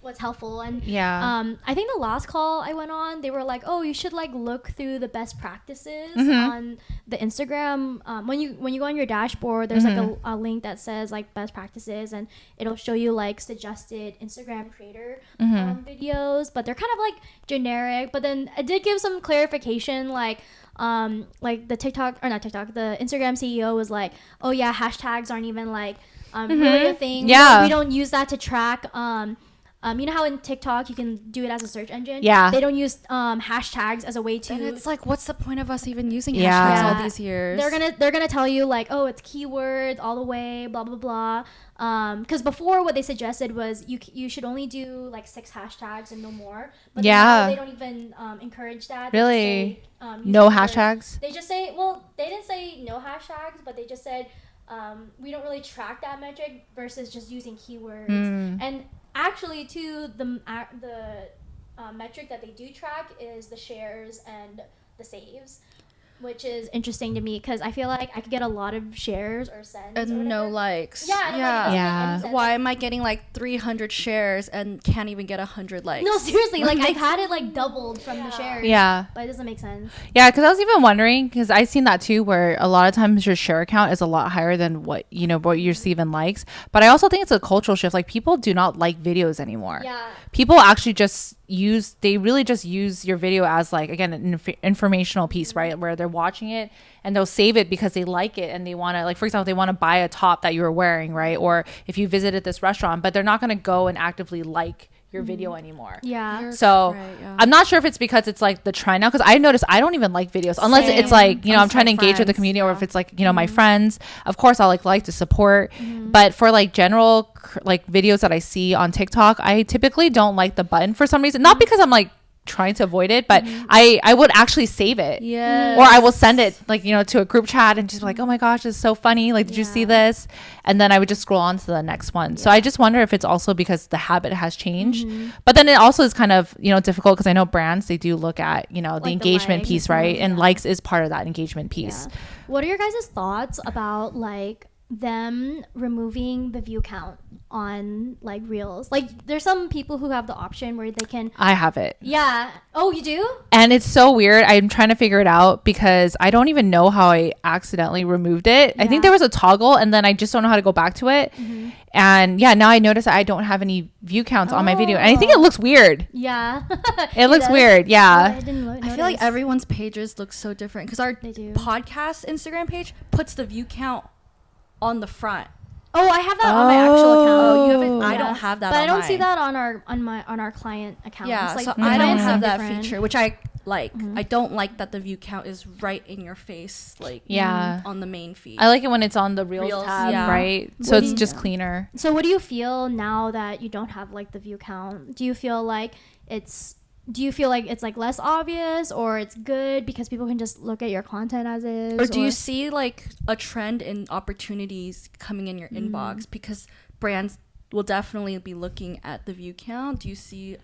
what's helpful. And I think the last call I went on, they were like, oh, you should like look through the best practices on the Instagram. When you go on your dashboard, there's like a link that says like best practices, and it'll show you like suggested Instagram creator videos, but they're kind of like generic. But then I did give some clarification, like the the Instagram CEO was like, oh yeah, hashtags aren't even like really a thing. We don't use that to track. You know how in TikTok you can do it as a search engine? They don't use hashtags as a way to. And it's like, what's the point of us even using hashtags all these years? They're gonna tell you like, oh, it's keywords all the way, blah blah blah. Because before what they suggested was you should only do like 6 hashtags and no more. But now they don't even encourage that. Really? Say, no hashtags? They just say, they didn't say no hashtags, but they just said we don't really track that metric versus just using keywords. And actually too, the metric that they do track is the shares and the saves, which is interesting to me because I feel like I could get a lot of shares or sends and no likes. Why am I getting like 300 shares and can't even get 100 likes? No, seriously, like I've had it like doubled from the shares. But it doesn't make sense. Because I was even wondering, because I've seen that too, where a lot of times your share count is a lot higher than what you receive in likes. But I also think it's a cultural shift. Like people do not like videos anymore. People actually just use your video as like, again, an informational piece, right, where they're watching it and they'll save it because they like it and they want to, like, for example, they want to buy a top that you're wearing, right, or if you visited this restaurant, but they're not going to go and actively like your video anymore. So I'm not sure if it's because it's like the trend now, because I noticed I don't even like videos unless it's like, I'm trying to engage with the community, or if it's like, my friends, of course I'll like to support. But for like general like videos that I see on TikTok, I typically don't like the button for some reason, not because I'm like trying to avoid it, but I would actually save it, or I will send it like to a group chat and just be like, oh my gosh, it's so funny, like did you see this? And then I would just scroll on to the next one. So I just wonder if it's also because the habit has changed, but then it also is kind of difficult because I know brands, they do look at the like engagement piece, right? And likes is part of that engagement piece. What are your guys' thoughts about like them removing the view count on like reels. Like there's some people who have the option where they can. I have it. Yeah. Oh, you do? And it's so weird. I'm trying to figure it out because I don't even know how I accidentally removed it. I think there was a toggle and then I just don't know how to go back to it. And yeah, now I notice that I don't have any view counts on my video. And I think it looks weird. Yeah. It looks weird. Yeah. I feel like everyone's pages look so different because our podcast Instagram page puts the view count on the front. Oh, I have that on my actual account. Oh, you haven't. I don't have that. But on I don't mine. see that on our client account. Yeah, like, so the I don't clients have that different. feature, which I like. I don't like that the view count is right in your face, like on the main feed. I like it when it's on the Reels tab, right? So it's just cleaner. So what do you feel now that you don't have like the view count? Do you feel like it's like less obvious, or it's good because people can just look at your content as is? Or do you see like a trend in opportunities coming in your inbox because brands will definitely be looking at the view count? Do you see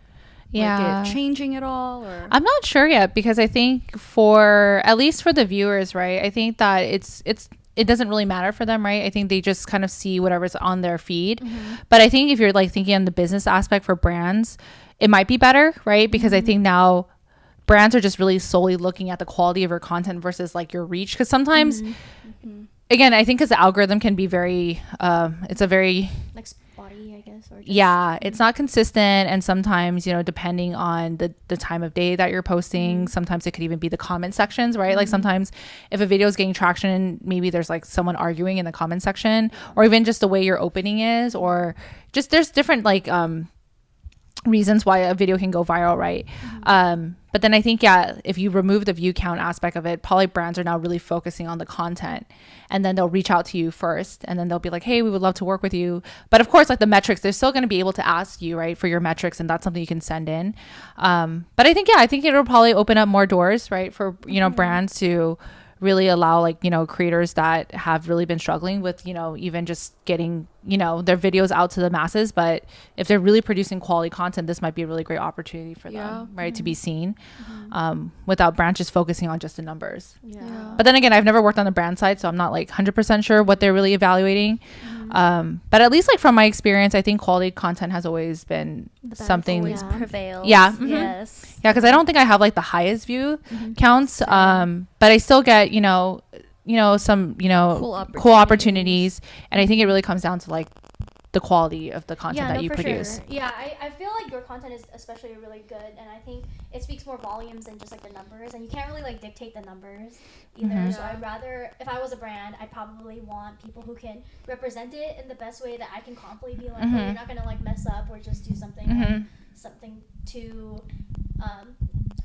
like it changing at all? Or I'm not sure yet because I think for at least for the viewers, right? I think that it doesn't really matter for them, right? I think they just kind of see whatever's on their feed. But I think if you're like thinking on the business aspect for brands, it might be better, right? Because I think now brands are just really solely looking at the quality of your content versus like your reach. Because sometimes, again, I think because the algorithm can be very, it's a very like spotty, I guess. Or just, it's not consistent. And sometimes, you know, depending on the time of day that you're posting, sometimes it could even be the comment sections, right? Like sometimes if a video is getting traction, maybe there's like someone arguing in the comment section, or even just the way your opening is, or just there's different like, reasons why a video can go viral, right? But then I think if you remove the view count aspect of it, probably brands are now really focusing on the content, and then they'll reach out to you first, and then they'll be like, hey, we would love to work with you. But of course, like the metrics, they're still going to be able to ask you, right, for your metrics, and that's something you can send in. But I think it'll probably open up more doors, right, for brands to really allow like creators that have really been struggling with even just getting their videos out to the masses. But if they're really producing quality content, this might be a really great opportunity for them, right, to be seen without brands just focusing on just the numbers. But then again, I've never worked on the brand side, so I'm not like 100% sure what they're really evaluating. But at least like from my experience, I think quality content has always been something always prevails. Yes. Yeah, because I don't think I have like the highest view counts, but I still get some cool opportunities, and I think it really comes down to like the quality of the content that you produce. Sure. Yeah, I feel like your content is especially really good, and I think it speaks more volumes than just like the numbers, and you can't really like dictate the numbers either. So I'd rather, if I was a brand, I'd probably want people who can represent it in the best way that I can confidently be like, oh, you're not gonna like mess up or just do something something too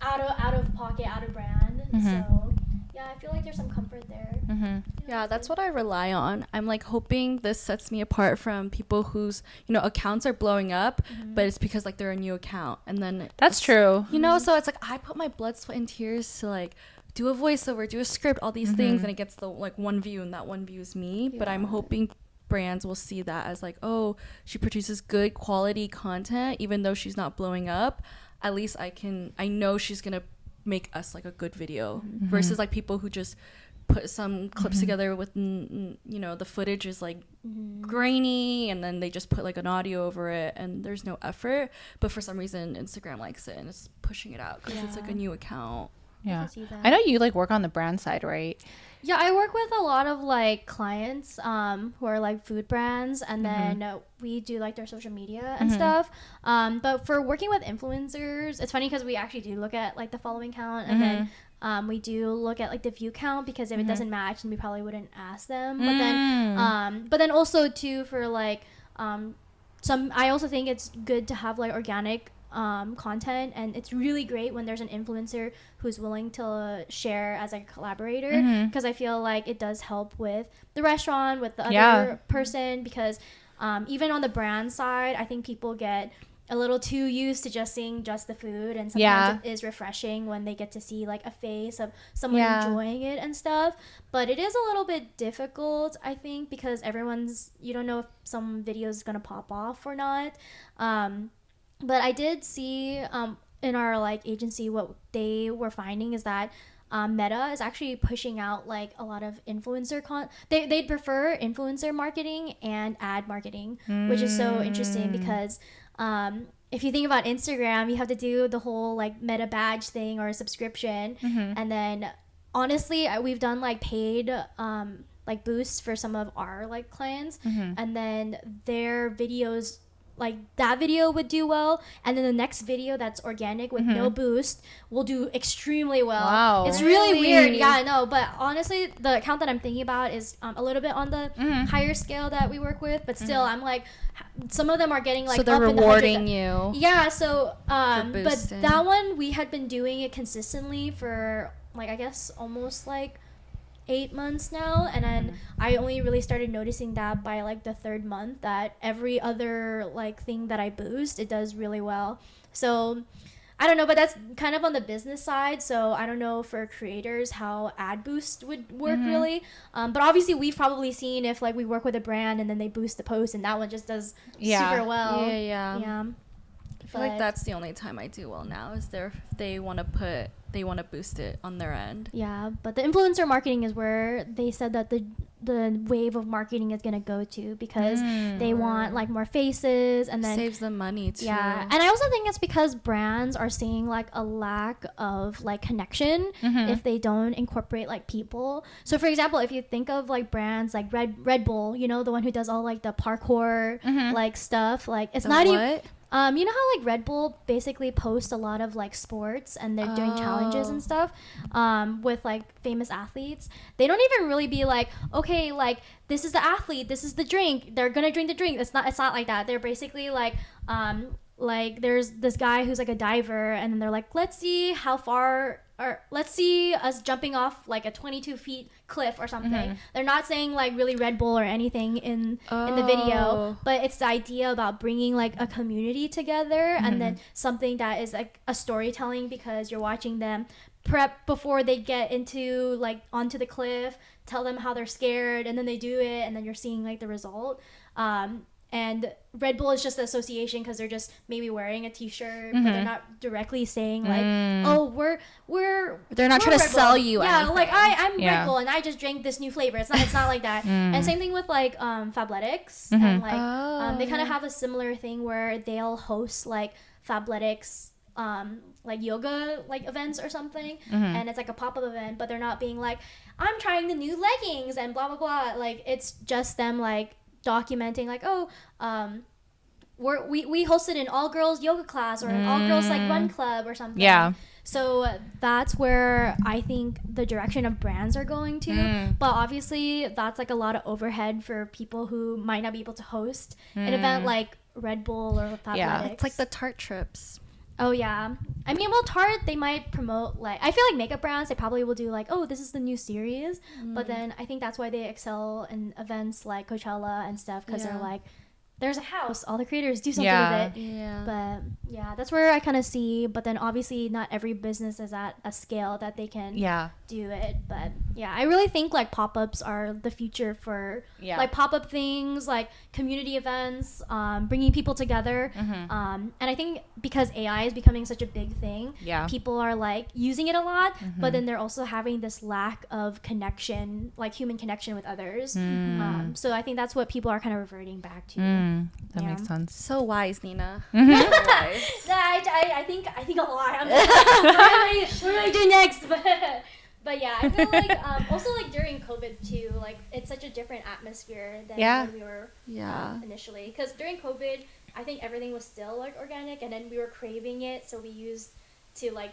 out of pocket, out of brand. So yeah, I feel like there's some comfort there. Yeah, that's what I rely on. I'm like hoping this sets me apart from people whose accounts are blowing up, but it's because like they're a new account, and then that's true. So it's like I put my blood, sweat, and tears to like do a voiceover, do a script, all these things, and it gets the like one view, and that one view is me. But I'm hoping brands will see that as like, oh, she produces good quality content, even though she's not blowing up. At least I know she's gonna make us like a good video versus like people who just put some clips together with the footage is like grainy, and then they just put like an audio over it, and there's no effort, but for some reason Instagram likes it and it's pushing it out because it's like a new account. I know you like work on the brand side, right? Yeah, I work with a lot of like clients who are like food brands, and then we do like their social media and stuff. But for working with influencers, it's funny because we actually do look at like the following count, and then we do look at like the view count, because if it doesn't match, then we probably wouldn't ask them. But then also too for like I also think it's good to have like organic content, and it's really great when there's an influencer who's willing to share as a collaborator, because I feel like it does help with the restaurant, with the other person, because even on the brand side, I think people get a little too used to just seeing just the food, and sometimes it is refreshing when they get to see like a face of someone enjoying it and stuff. But it is a little bit difficult, I think, because you don't know if some video is gonna pop off or not. But I did see in our like agency, what they were finding is that Meta is actually pushing out like a lot of influencer they'd prefer influencer marketing and ad marketing, which is so interesting because if you think about Instagram, you have to do the whole like Meta badge thing or a subscription, and then honestly we've done like paid like boosts for some of our like clients, and then their videos, like that video would do well, and then the next video that's organic with no boost will do extremely well. Wow. It's really weird. Yeah, I know, but honestly the account that I'm thinking about is a little bit on the higher scale that we work with, but still I'm like, some of them are getting like, so they're up rewarding in the you. Yeah, so but boosting. that one we had been doing it consistently for like I guess almost like 8 months now, and then I only really started noticing that by like the 3rd month, that every other like thing that I boost, it does really well. So I don't know, but that's kind of on the business side, so I don't know for creators how ad boost would work really, but obviously we've probably seen if like we work with a brand and then they boost the post and that one just does super well. Yeah. I feel like that's the only time I do well now is they want to boost it on their end. Yeah, but the influencer marketing is where they said that the wave of marketing is going to go to, because they want like more faces, and then saves them money too. Yeah, and I also think it's because brands are seeing like a lack of like connection if they don't incorporate like people. So for example, if you think of like brands like Red Bull, you know, the one who does all like the parkour like stuff, like it's not even you know how like Red Bull basically posts a lot of like sports and they're doing challenges and stuff with like famous athletes. They don't even really be like, okay, like this is the athlete, this is the drink, they're gonna drink the drink. It's not like that. They're basically like there's this guy who's like a diver, and then they're like, let's see how far, or let's see us jumping off like a 22 feet cliff or something. They're not saying like really Red Bull or anything in the video, but it's the idea about bringing like a community together, and then something that is like a storytelling, because you're watching them prep before they get into like onto the cliff, tell them how they're scared, and then they do it, and then you're seeing like the result. And Red Bull is just the association because they're just maybe wearing a t-shirt, but they're not directly saying like, oh, they're not trying to sell you anything. Like I'm Red Bull and I just drank this new flavor. It's not like that. And same thing with like Fabletics, and like they kind of have a similar thing where they'll host like Fabletics like yoga like events or something, and it's like a pop-up event, but they're not being like, I'm trying the new leggings and blah blah blah. Like it's just them like documenting like, oh, we hosted an all-girls yoga class or an all-girls like run club or something. Yeah. So that's where I think the direction of brands are going to. But obviously that's like a lot of overhead for people who might not be able to host an event like Red Bull or Fabletics. Yeah, it's like the Tarte trips. Oh yeah, I mean, well, Tarte, they might promote like, I feel like makeup brands, they probably will do like, oh, this is the new series, but then I think that's why they excel in events like Coachella and stuff, because they're like, there's a house, all the creators do something with it. Yeah. But yeah, that's where I kind of see, but then obviously not every business is at a scale that they can do it. But yeah, I really think like pop-ups are the future for like pop-up things, like community events, bringing people together. And I think because AI is becoming such a big thing, people are like using it a lot, but then they're also having this lack of connection, like human connection with others. So I think that's what people are kind of reverting back to. That makes sense. So wise, Nina. So wise. I think a lot. I'm like, what do I do next? But yeah, I feel like also like during COVID too, like it's such a different atmosphere than when we were initially. Because during COVID, I think everything was still like organic, and then we were craving it, so we used to like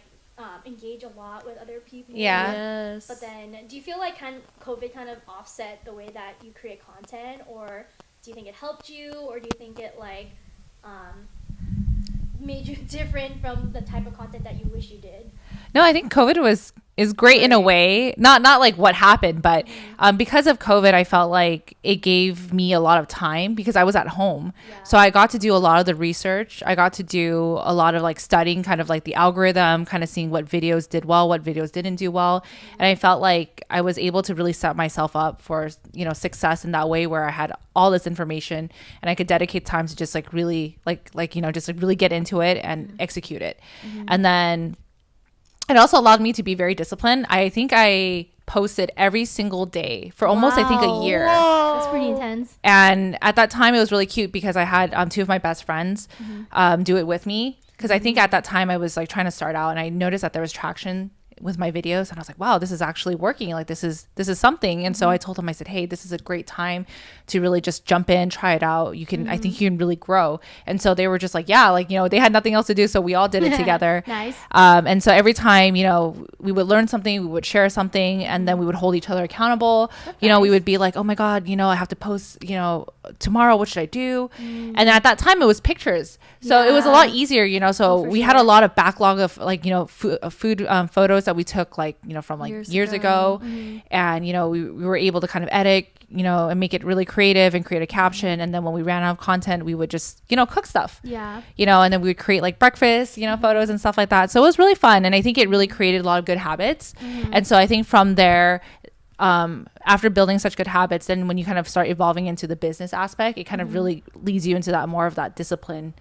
engage a lot with other people. Yes. But then, do you feel like COVID kind of offset the way that you create content, or do you think it helped you, or do you think it like made you different from the type of content that you wish you did? No, I think COVID was is great in a way, not like what happened, but because of COVID, I felt like it gave me a lot of time because I was at home. So I got to do a lot of the research. I got to do a lot of like studying kind of like the algorithm, kind of seeing what videos did well, what videos didn't do well. And I felt like I was able to really set myself up for, you know, success in that way, where I had all this information and I could dedicate time to just like really like, you know, just like really get into it and execute it. And then it also allowed me to be very disciplined. I think I posted every single day for almost, I think, a year. Whoa. That's pretty intense. And at that time, it was really cute because I had two of my best friends do it with me. Because I think at that time, I was like trying to start out and I noticed that there was traction with my videos, and I was like, wow, this is actually working. Like this is something. And so I told him, I said, hey, this is a great time to really just jump in, try it out. You can, I think you can really grow. And so they were just like, yeah, like, you know, they had nothing else to do. So we all did it together. Nice. And so every time, you know, we would learn something, we would share something, and then we would hold each other accountable. That's you know, we would be like, oh my God, you know, I have to post, you know, tomorrow, what should I do? And at that time it was pictures. So it was a lot easier, you know, so we had a lot of backlog of like, you know, food photos that we took like, you know, from like years ago. And, you know, we were able to kind of edit, you know, and make it really creative and create a caption. And then when we ran out of content, we would just, you know, cook stuff, you know, and then we would create like breakfast, you know, photos and stuff like that. So it was really fun. And I think it really created a lot of good habits. And so I think from there, after building such good habits, then when you kind of start evolving into the business aspect, it kind of really leads you into that more of that discipline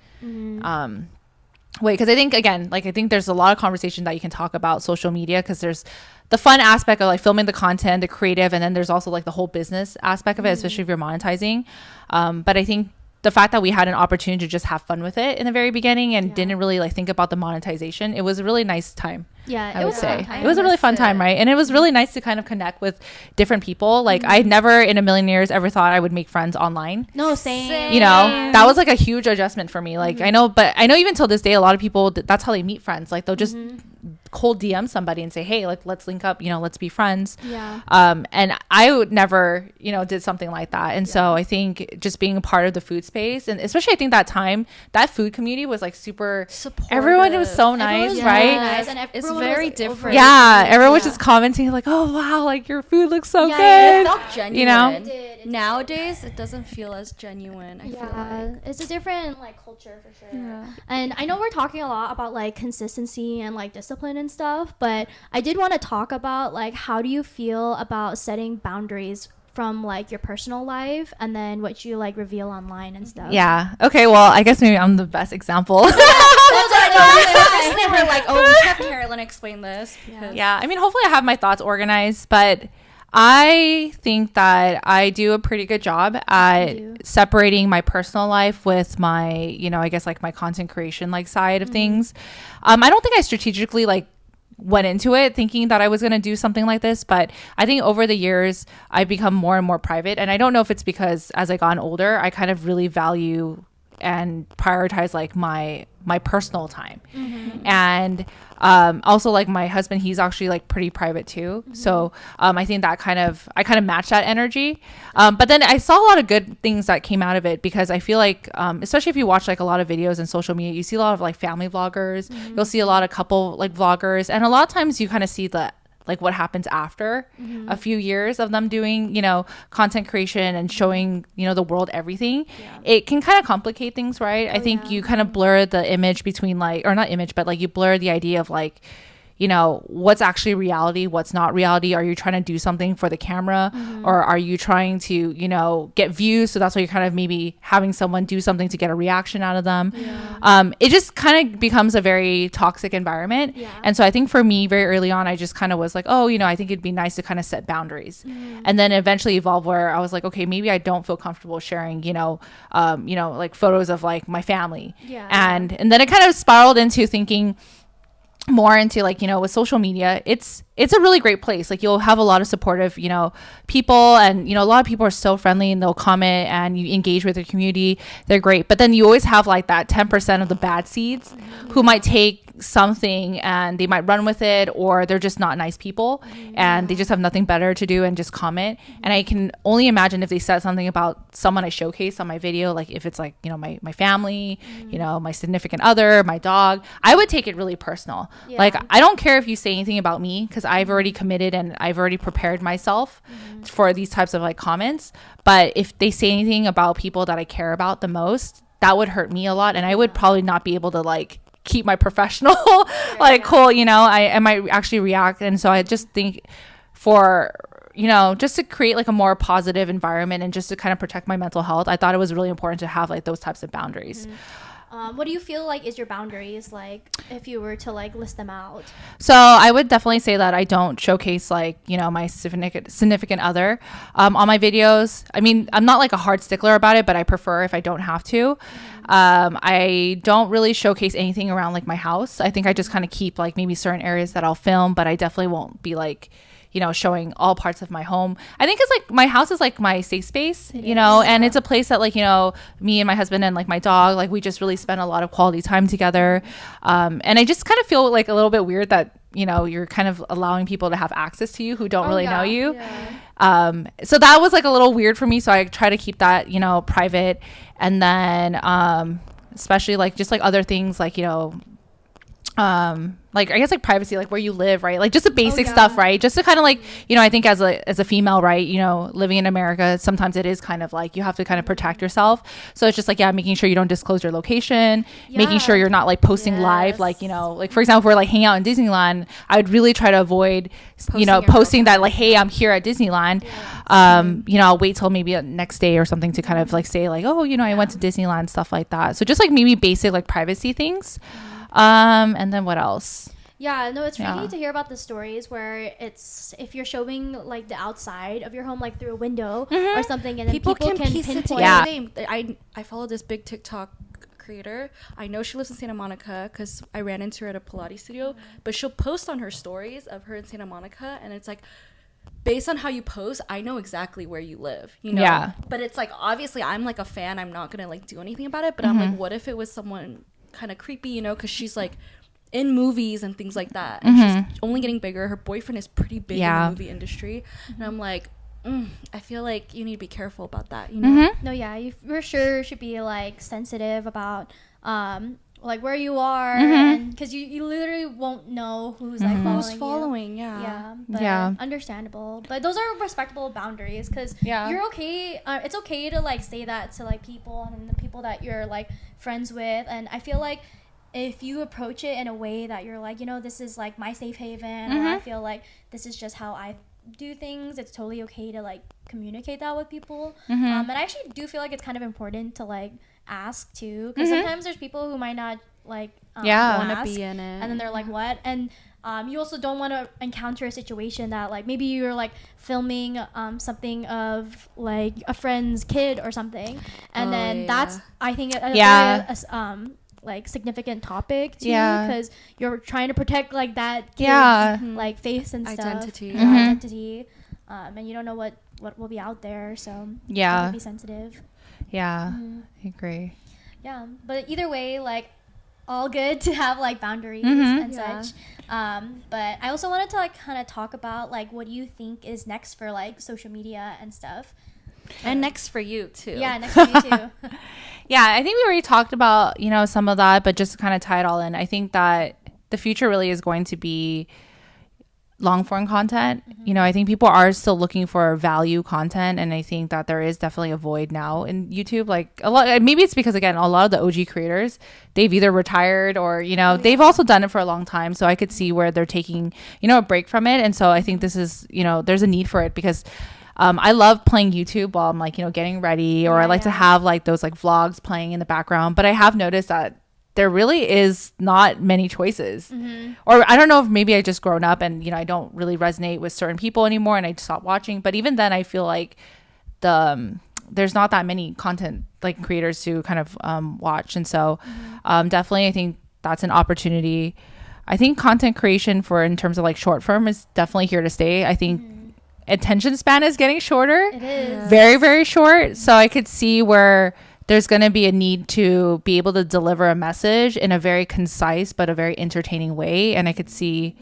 way. Because I think, again, like I think there's a lot of conversation that you can talk about social media, because there's the fun aspect of like filming the content, the creative, and then there's also like the whole business aspect of it, especially if you're monetizing. But I think the fact that we had an opportunity to just have fun with it in the very beginning and didn't really like think about the monetization, it was a really nice time. I would say it was a really fun time, right? And it was really nice to kind of connect with different people. Like I never in a million years ever thought I would make friends online. No, same. You know, that was like a huge adjustment for me. Like I know even till this day, a lot of people, that's how they meet friends. Like they'll just cold DM somebody and say, hey, like let's link up, you know, let's be friends. And I would never, you know, did something like that. And so I think just being a part of the food space, and especially I think that time, that food community was like super supportive. Everyone was so nice, right? Nice. And it's very different. Everyone was just commenting like, oh wow, like your food looks so good. It felt genuine. You know, nowadays it doesn't feel as genuine. I feel like it's a different like culture for sure. And I know we're talking a lot about like consistency and like discipline and stuff, but I did want to talk about like, how do you feel about setting boundaries from like your personal life and then what you like reveal online and stuff? Okay, well, I guess maybe I'm the best example. We're like, oh, we have Carolyn explain this. I mean, hopefully I have my thoughts organized, but I think that I do a pretty good job at separating my personal life with my, you know, I guess like my content creation like side of things. I don't think I strategically like went into it thinking that I was going to do something like this, but I think over the years I've become more and more private. And I don't know if it's because as I gotten older, I kind of really value and prioritize like my personal time. And also like my husband, he's actually like pretty private too. So I think that I kind of match that energy. But then I saw a lot of good things that came out of it, because I feel like especially if you watch like a lot of videos in social media, you see a lot of like family vloggers, you'll see a lot of couple like vloggers, and a lot of times you kind of see the like what happens after a few years of them doing, you know, content creation and showing, you know, the world everything. It can kind of complicate things, right? I think you kind of blur the image between like, or not image, but like you blur the idea of like, you know, what's actually reality, what's not reality. Are you trying to do something for the camera, or are you trying to, you know, get views? So that's why you're kind of maybe having someone do something to get a reaction out of them. It just kind of becomes a very toxic environment. And so I think for me, very early on, I just kind of was like, oh, you know, I think it'd be nice to kind of set boundaries, and then eventually evolve where I was like, okay, maybe I don't feel comfortable sharing, you know, like photos of like my family. And then it kind of spiraled into thinking more into like, you know, with social media, it's a really great place. Like you'll have a lot of supportive, you know, people, and, you know, a lot of people are so friendly and they'll comment and you engage with the community. They're great. But then you always have like that 10% of the bad seeds who might take something and they might run with it, or they're just not nice people and they just have nothing better to do and just comment. And I can only imagine if they said something about someone I showcase on my video, like if it's like, you know, my family, you know, my significant other, my dog, I would take it really personal. Like, I don't care if you say anything about me, because I've already committed and I've already prepared myself for these types of like comments. But if they say anything about people that I care about the most, that would hurt me a lot, and I would probably not be able to like keep my professional like cool, you know. I might actually react. And so I just think, for, you know, just to create like a more positive environment and just to kind of protect my mental health, I thought it was really important to have like those types of boundaries. What do you feel like is your boundaries, like if you were to like list them out? So I would definitely say that I don't showcase like, you know, my significant other on my videos. I mean, I'm not like a hard stickler about it, but I prefer if I don't have to. I don't really showcase anything around like my house. I think I just kind of keep like maybe certain areas that I'll film, but I definitely won't be like, you know, showing all parts of my home. I think it's like my house is like my safe space, you know, and it's a place that like, you know, me and my husband and like my dog, like we just really spend a lot of quality time together. And I just kind of feel like a little bit weird that, you know, you're kind of allowing people to have access to you who don't really know you. So that was like a little weird for me. So I try to keep that, you know, private. And then especially like just like other things like, you know, like I guess like privacy, like where you live, right? Like just the basic stuff, right? Just to kind of like, you know, I think as a female, right, you know, living in America, sometimes it is kind of like you have to kind of protect yourself. So it's just like, yeah, making sure you don't disclose your location, making sure you're not like posting live, like, you know, like for example, if we're like hanging out in Disneyland, I would really try to avoid, you know, posting that like, hey, I'm here at Disneyland. You know, I'll wait till maybe next day or something to kind of like say like, oh, you know, I went to Disneyland, stuff like that. So just like maybe basic like privacy things. And then what else? Yeah, no, it's really neat to hear about the stories where it's, if you're showing like the outside of your home, like through a window or something, and then people can piece it pinpoint. together. I follow this big TikTok creator. I know she lives in Santa Monica because I ran into her at a Pilates studio, but she'll post on her stories of her in Santa Monica, and it's like, based on how you post, I know exactly where you live, you know? Yeah. But it's like, obviously I'm like a fan, I'm not gonna like do anything about it, but I'm like, what if it was someone kind of creepy, you know, because she's like in movies and things like that, and she's only getting bigger. Her boyfriend is pretty big in the movie industry, and I'm like, I feel like you need to be careful about that, you know? No, yeah, you for sure should be like sensitive about like where you are, and because you literally won't know who's like following you. Understandable, but those are respectable boundaries, because you're okay. It's okay to like say that to like people and the people that you're like friends with, and I feel like if you approach it in a way that you're like, you know, this is like my safe haven, or I feel like this is just how I do things, it's totally okay to like communicate that with people. And I actually do feel like it's kind of important to like ask too, because sometimes there's people who might not like want to be in it, and then they're like, what? And you also don't want to encounter a situation that like maybe you're like filming something of like a friend's kid or something, and then that's, I think, a like significant topic too, because you're trying to protect like that kid's like face and identity stuff, identity, and you don't know what will be out there, so be sensitive. I agree. But either way, like, all good to have like boundaries and such, but I also wanted to like kind of talk about like what do you think is next for like social media and stuff, and next for you too. Next for you too. I think we already talked about, you know, some of that, but just to kind of tie it all in, I think that the future really is going to be long form content. You know, I think people are still looking for value content, and I think that there is definitely a void now in YouTube. Like a lot, maybe it's because again, a lot of the OG creators, they've either retired or, you know, they've also done it for a long time. So I could see where they're taking, you know, a break from it. And so I think this is, you know, there's a need for it, because I love playing YouTube while I'm like, you know, getting ready, or I like to have like those like vlogs playing in the background. But I have noticed that there really is not many choices, or I don't know if maybe I just grown up and, you know, I don't really resonate with certain people anymore and I stopped watching. But even then I feel like there's not that many content like creators to kind of watch. And so definitely I think that's an opportunity. I think content creation for in terms of like short form is definitely here to stay. I think attention span is getting shorter. It is. Very, very short. So I could see where there's going to be a need to be able to deliver a message in a very concise but a very entertaining way. And I could see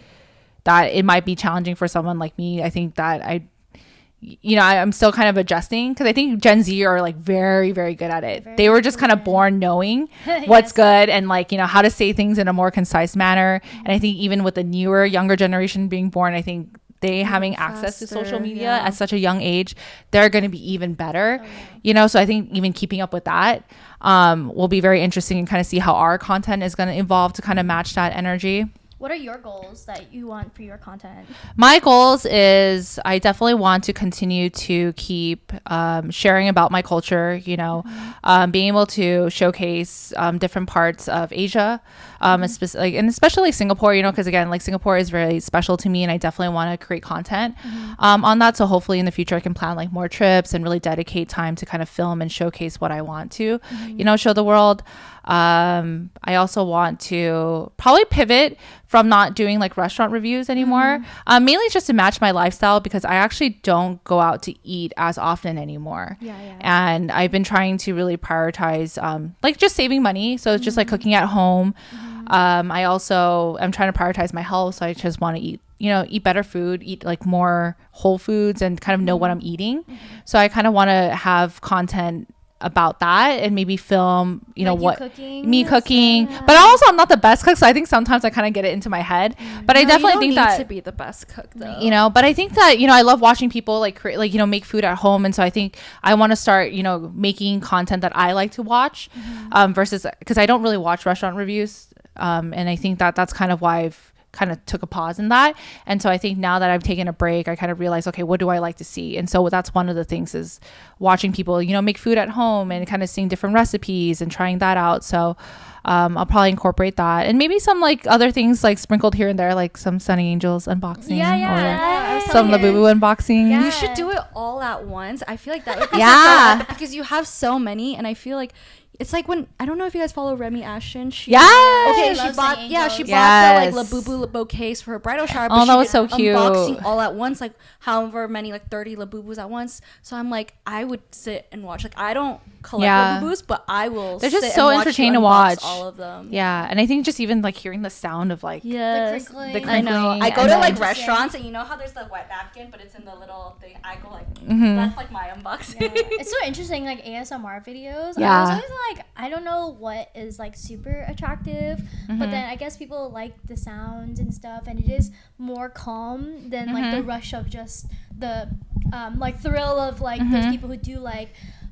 that it might be challenging for someone like me. I think that I'm still kind of adjusting, because I think Gen Z are like very, very good at it. They were just kind of born knowing what's good and like, how to say things in a more concise manner. And I think even with the younger generation being born, I think they having access to social media at such a young age, they're going to be even better, so I think even keeping up with that will be very interesting, and kind of see how our content is going to evolve to kind of match that energy. What are your goals that you want for your content? My goals is I definitely want to continue to keep sharing about my culture, being able to showcase different parts of Asia, and especially Singapore, because again, like Singapore is very special to me, and I definitely want to create content on that. So hopefully in the future I can plan like more trips and really dedicate time to kind of film and showcase what I want to, show the world. I also want to probably pivot from not doing like restaurant reviews anymore, mainly just to match my lifestyle, because I actually don't go out to eat as often anymore. And I've been trying to really prioritize like just saving money, so it's just like cooking at home. I also am trying to prioritize my health, so I just want to eat better food, eat like more whole foods, and kind of know what I'm eating. So I kind of want to have content about that, and maybe film me cooking. But also I'm not the best cook, so I think sometimes I kind of get it into my head. But I definitely think that to be the best cook though. But I think that I love watching people like create, like make food at home, and so I think I want to start making content that I like to watch, versus, because I don't really watch restaurant reviews, and I think that that's kind of why I've kind of took a pause in that. And so I think now that I've taken a break, I kind of realized, okay, what do I like to see? And so that's one of the things, is watching people make food at home and kind of seeing different recipes and trying that out. So I'll probably incorporate that, and maybe some like other things like sprinkled here and there, like some Sunny Angels unboxing, or some Labubu unboxing. You should do it all at once. I feel like that would be because you have so many, and I feel like it's like when, I don't know if you guys follow Remy Ashton. She bought the like Labubu bouquets for her bridal shower. Oh, that was so cute. Unboxing all at once, like however many, like 30 Labubus at once. So I'm like, I would sit and watch. Like I don't collect Labubus, but I will. They're just so entertaining to watch. All of them. Yeah, and I think just even like hearing the sound of like the crinkling. I know. I go to like restaurants, and you know how there's the wet napkin, but it's in the little thing. I go like that's like my unboxing. Yeah. It's so interesting, like ASMR videos. Yeah. I was always like, I don't know what is like super attractive, but then I guess people like the sounds and stuff, and it is more calm than like the rush of just the like thrill of like those people who do like,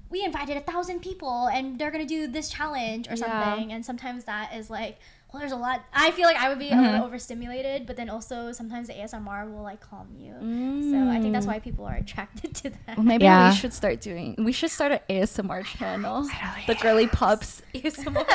we invited 1,000 people and they're gonna do this challenge or something, and sometimes that is like, well, there's a lot. I feel like I would be a little overstimulated, but then also sometimes the ASMR will like calm you. So I think that's why people are attracted to that. Well, maybe we should start an ASMR channel. The Girly Pups ASMR.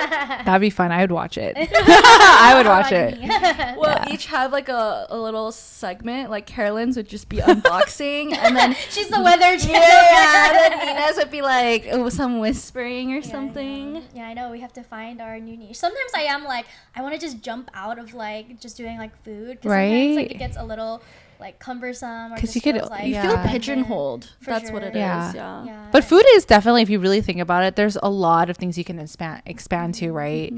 That'd be fun. I would watch it. I would watch it. We'll each have like a little segment. Like Carolyn's would just be unboxing, and then she's the weather channel. And then Nina's would be like some whispering or something. Yeah, I know. We have to find our new niche. Sometimes I am like, I want to just jump out of like just doing like food, because sometimes like it gets a little like cumbersome, or just you could feels, like, you feel pigeonholed. That's what it is. Yeah. But food is definitely, if you really think about it, there's a lot of things you can expand to, right?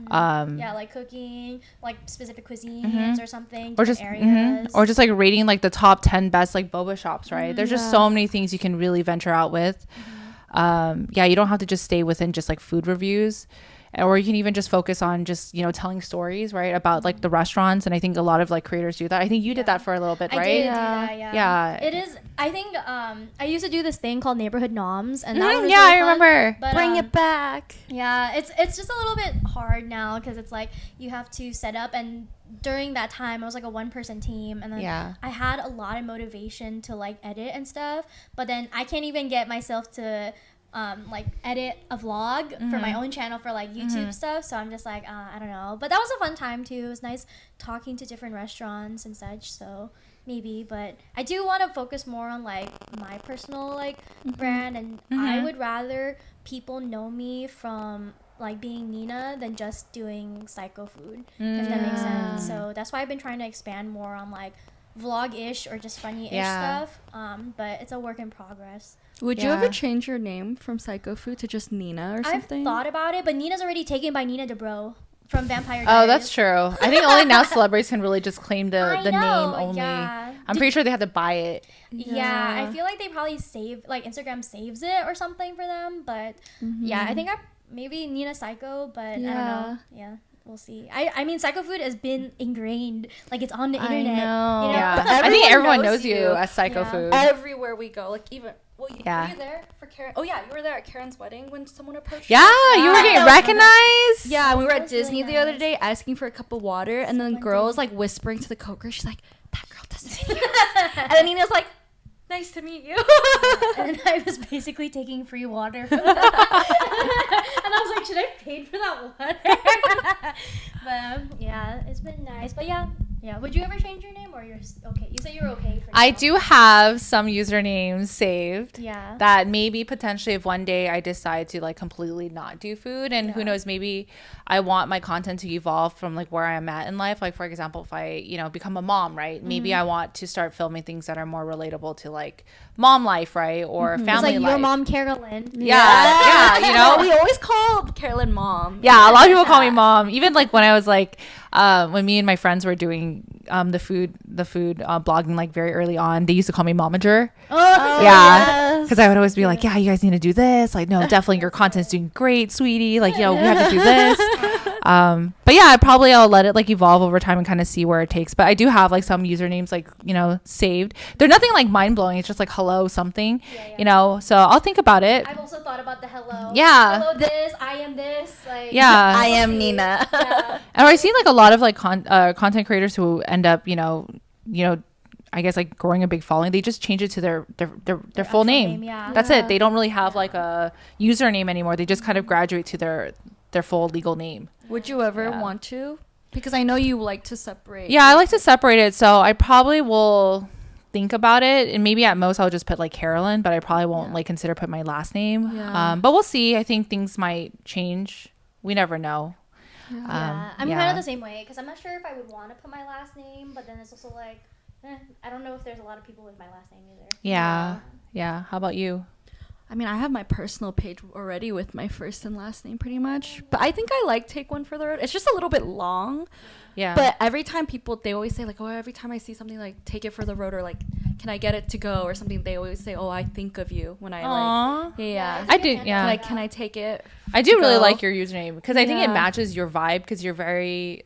Like cooking, like specific cuisines or something, or just areas. or just like rating like the top 10 best like boba shops, right? There's just so many things you can really venture out with. You don't have to just stay within just like food reviews, or you can even just focus on just telling stories, right, about like the restaurants. And I think a lot of like creators do that. I think you did that for a little bit, right? I did do that, yeah. It is, I think I used to do this thing called Neighborhood Noms, and that was really I fun, remember. but, bring it back. It's just a little bit hard now, because it's like you have to set up, and during that time I was like a one-person team, and then I had a lot of motivation to like edit and stuff, but then I can't even get myself to like edit a vlog for my own channel for like YouTube stuff. So I'm just like, I don't know. But that was a fun time too. It was nice talking to different restaurants and such. So maybe, but I do want to focus more on like my personal like brand, and I would rather people know me from like being Nina than just doing psycho food, if that makes sense. So that's why I've been trying to expand more on like vlog-ish or just funny-ish Yeah. stuff. But it's a work in progress. Would you Yeah. ever change your name from Psycho Food to just Nina or something? I've thought about it, but Nina's already taken by Nina DeBro from Vampire Diaries. Oh, that's true. I think only now celebrities can really just claim the I name know, only. yeah. I'm pretty sure they have to buy it. Yeah, I feel like they probably Instagram saves it or something for them. But yeah, I think maybe Nina Psycho, but I don't know. Yeah. We'll see. I mean, Psycho Food has been ingrained. Like, it's on the internet. You know? Yeah. But I think everyone knows knows you you. as Psycho Yeah. Food. Everywhere we go, like even were Yeah. you there for Karen? Oh yeah, you were there at Karen's wedding when someone approached. Yeah, you were getting recognized. Yeah, we were That at was really Disney the other nice. day asking for a cup of water, and then the girl was like whispering to the coker. She's like, "That girl doesn't know you." And then Nina's like, "Nice to meet you." And then I was basically taking free water. And I was like, should I have paid for that water? But yeah, it's been nice. But yeah. Would you ever change your name, or you're okay? You said you're okay for now. I do have some usernames saved. Yeah. That maybe potentially if one day I decide to like completely not do food, and who knows, maybe I want my content to evolve from like where I am at in life. Like, for example, if I, become a mom, right? Maybe I want to start filming things that are more relatable to like mom life, right? Or It's family like life. your mom, Carolyn. Yeah, We always called Carolyn mom. Yeah, a lot of people call me mom. Even like when I was like, when me and my friends were doing the food blogging like very early on, they used to call me momager. Oh, Yeah, because I would always be like, yeah, you guys need to do this. Like, no, definitely your content's doing great, sweetie. Like, we have to do this. But yeah, I'll let it like evolve over time and kind of see where it takes. But I do have like some usernames like, saved. They're nothing like mind blowing. It's just like hello something, so I'll think about it. I've also thought about the hello. Yeah. Hello this, I am this. Like, Yeah. I am Nina. Yeah. And I've seen like a lot of like content creators who end up, I guess like growing a big following. They just change it to their full actual name. name, yeah. That's it. They don't really have like a username anymore. They just kind of graduate to their full legal name. Would you ever want to? Because I know you like to separate. Yeah, I like to separate it. So I probably will think about it, and maybe at most I'll just put like CAROLYN, but I probably won't like consider put my last name. Yeah. But we'll see. I think things might change. We never know. I'm kind of the same way, because I'm not sure if I would want to put my last name, but then it's also like, I don't know if there's a lot of people with my last name either. Yeah. How about you? I mean, I have my personal page already with my first and last name pretty much. But I think I like Take One for the Road. It's just a little bit long. Yeah. But every time they always say like, oh, every time I see something like Take It for the Road, or like, can I get it to go or something, they always say, oh, I think of you when I like, yeah. I do. Yeah. Like, can I take it? I do to really go? like your username, because I think it Yeah. matches your vibe, because you're very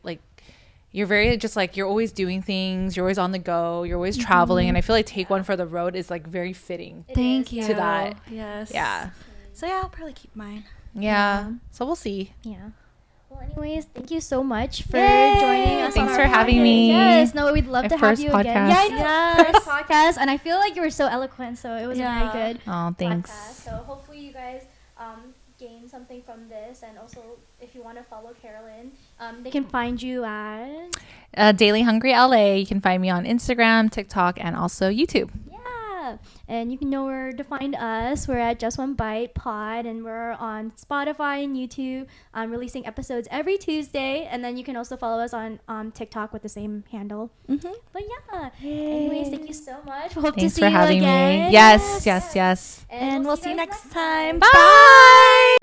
just like, you're always doing things, you're always on the go, you're always traveling, and I feel like Take One for the Road is like very fitting. Thank you. To that. Yes. Yeah. So yeah, I'll probably keep mine. Yeah. So we'll see. Yeah. Well, anyways, thank you so much for Yay! joining us. Thanks on for our having podcast. me. Yes, no, we'd love My to have first you podcast. again. Yeah, I know. Yes. First podcast, and I feel like you were so eloquent, so it was Yeah. a very good Oh, thanks. podcast. So hopefully you guys gain something from this, and also if you want to follow CAROLYN, they can find you at Daily Hungry LA. You can find me on Instagram, TikTok, and also YouTube. Yeah, and you can know where to find us. We're at Just One Bite Pod, and we're on Spotify and YouTube, releasing episodes every Tuesday. And then you can also follow us on TikTok with the same handle. Mm-hmm. But yeah, anyways, thank you so much. Hope to Thanks see for you having again. me. Yes. And we'll see you guys next time. Bye.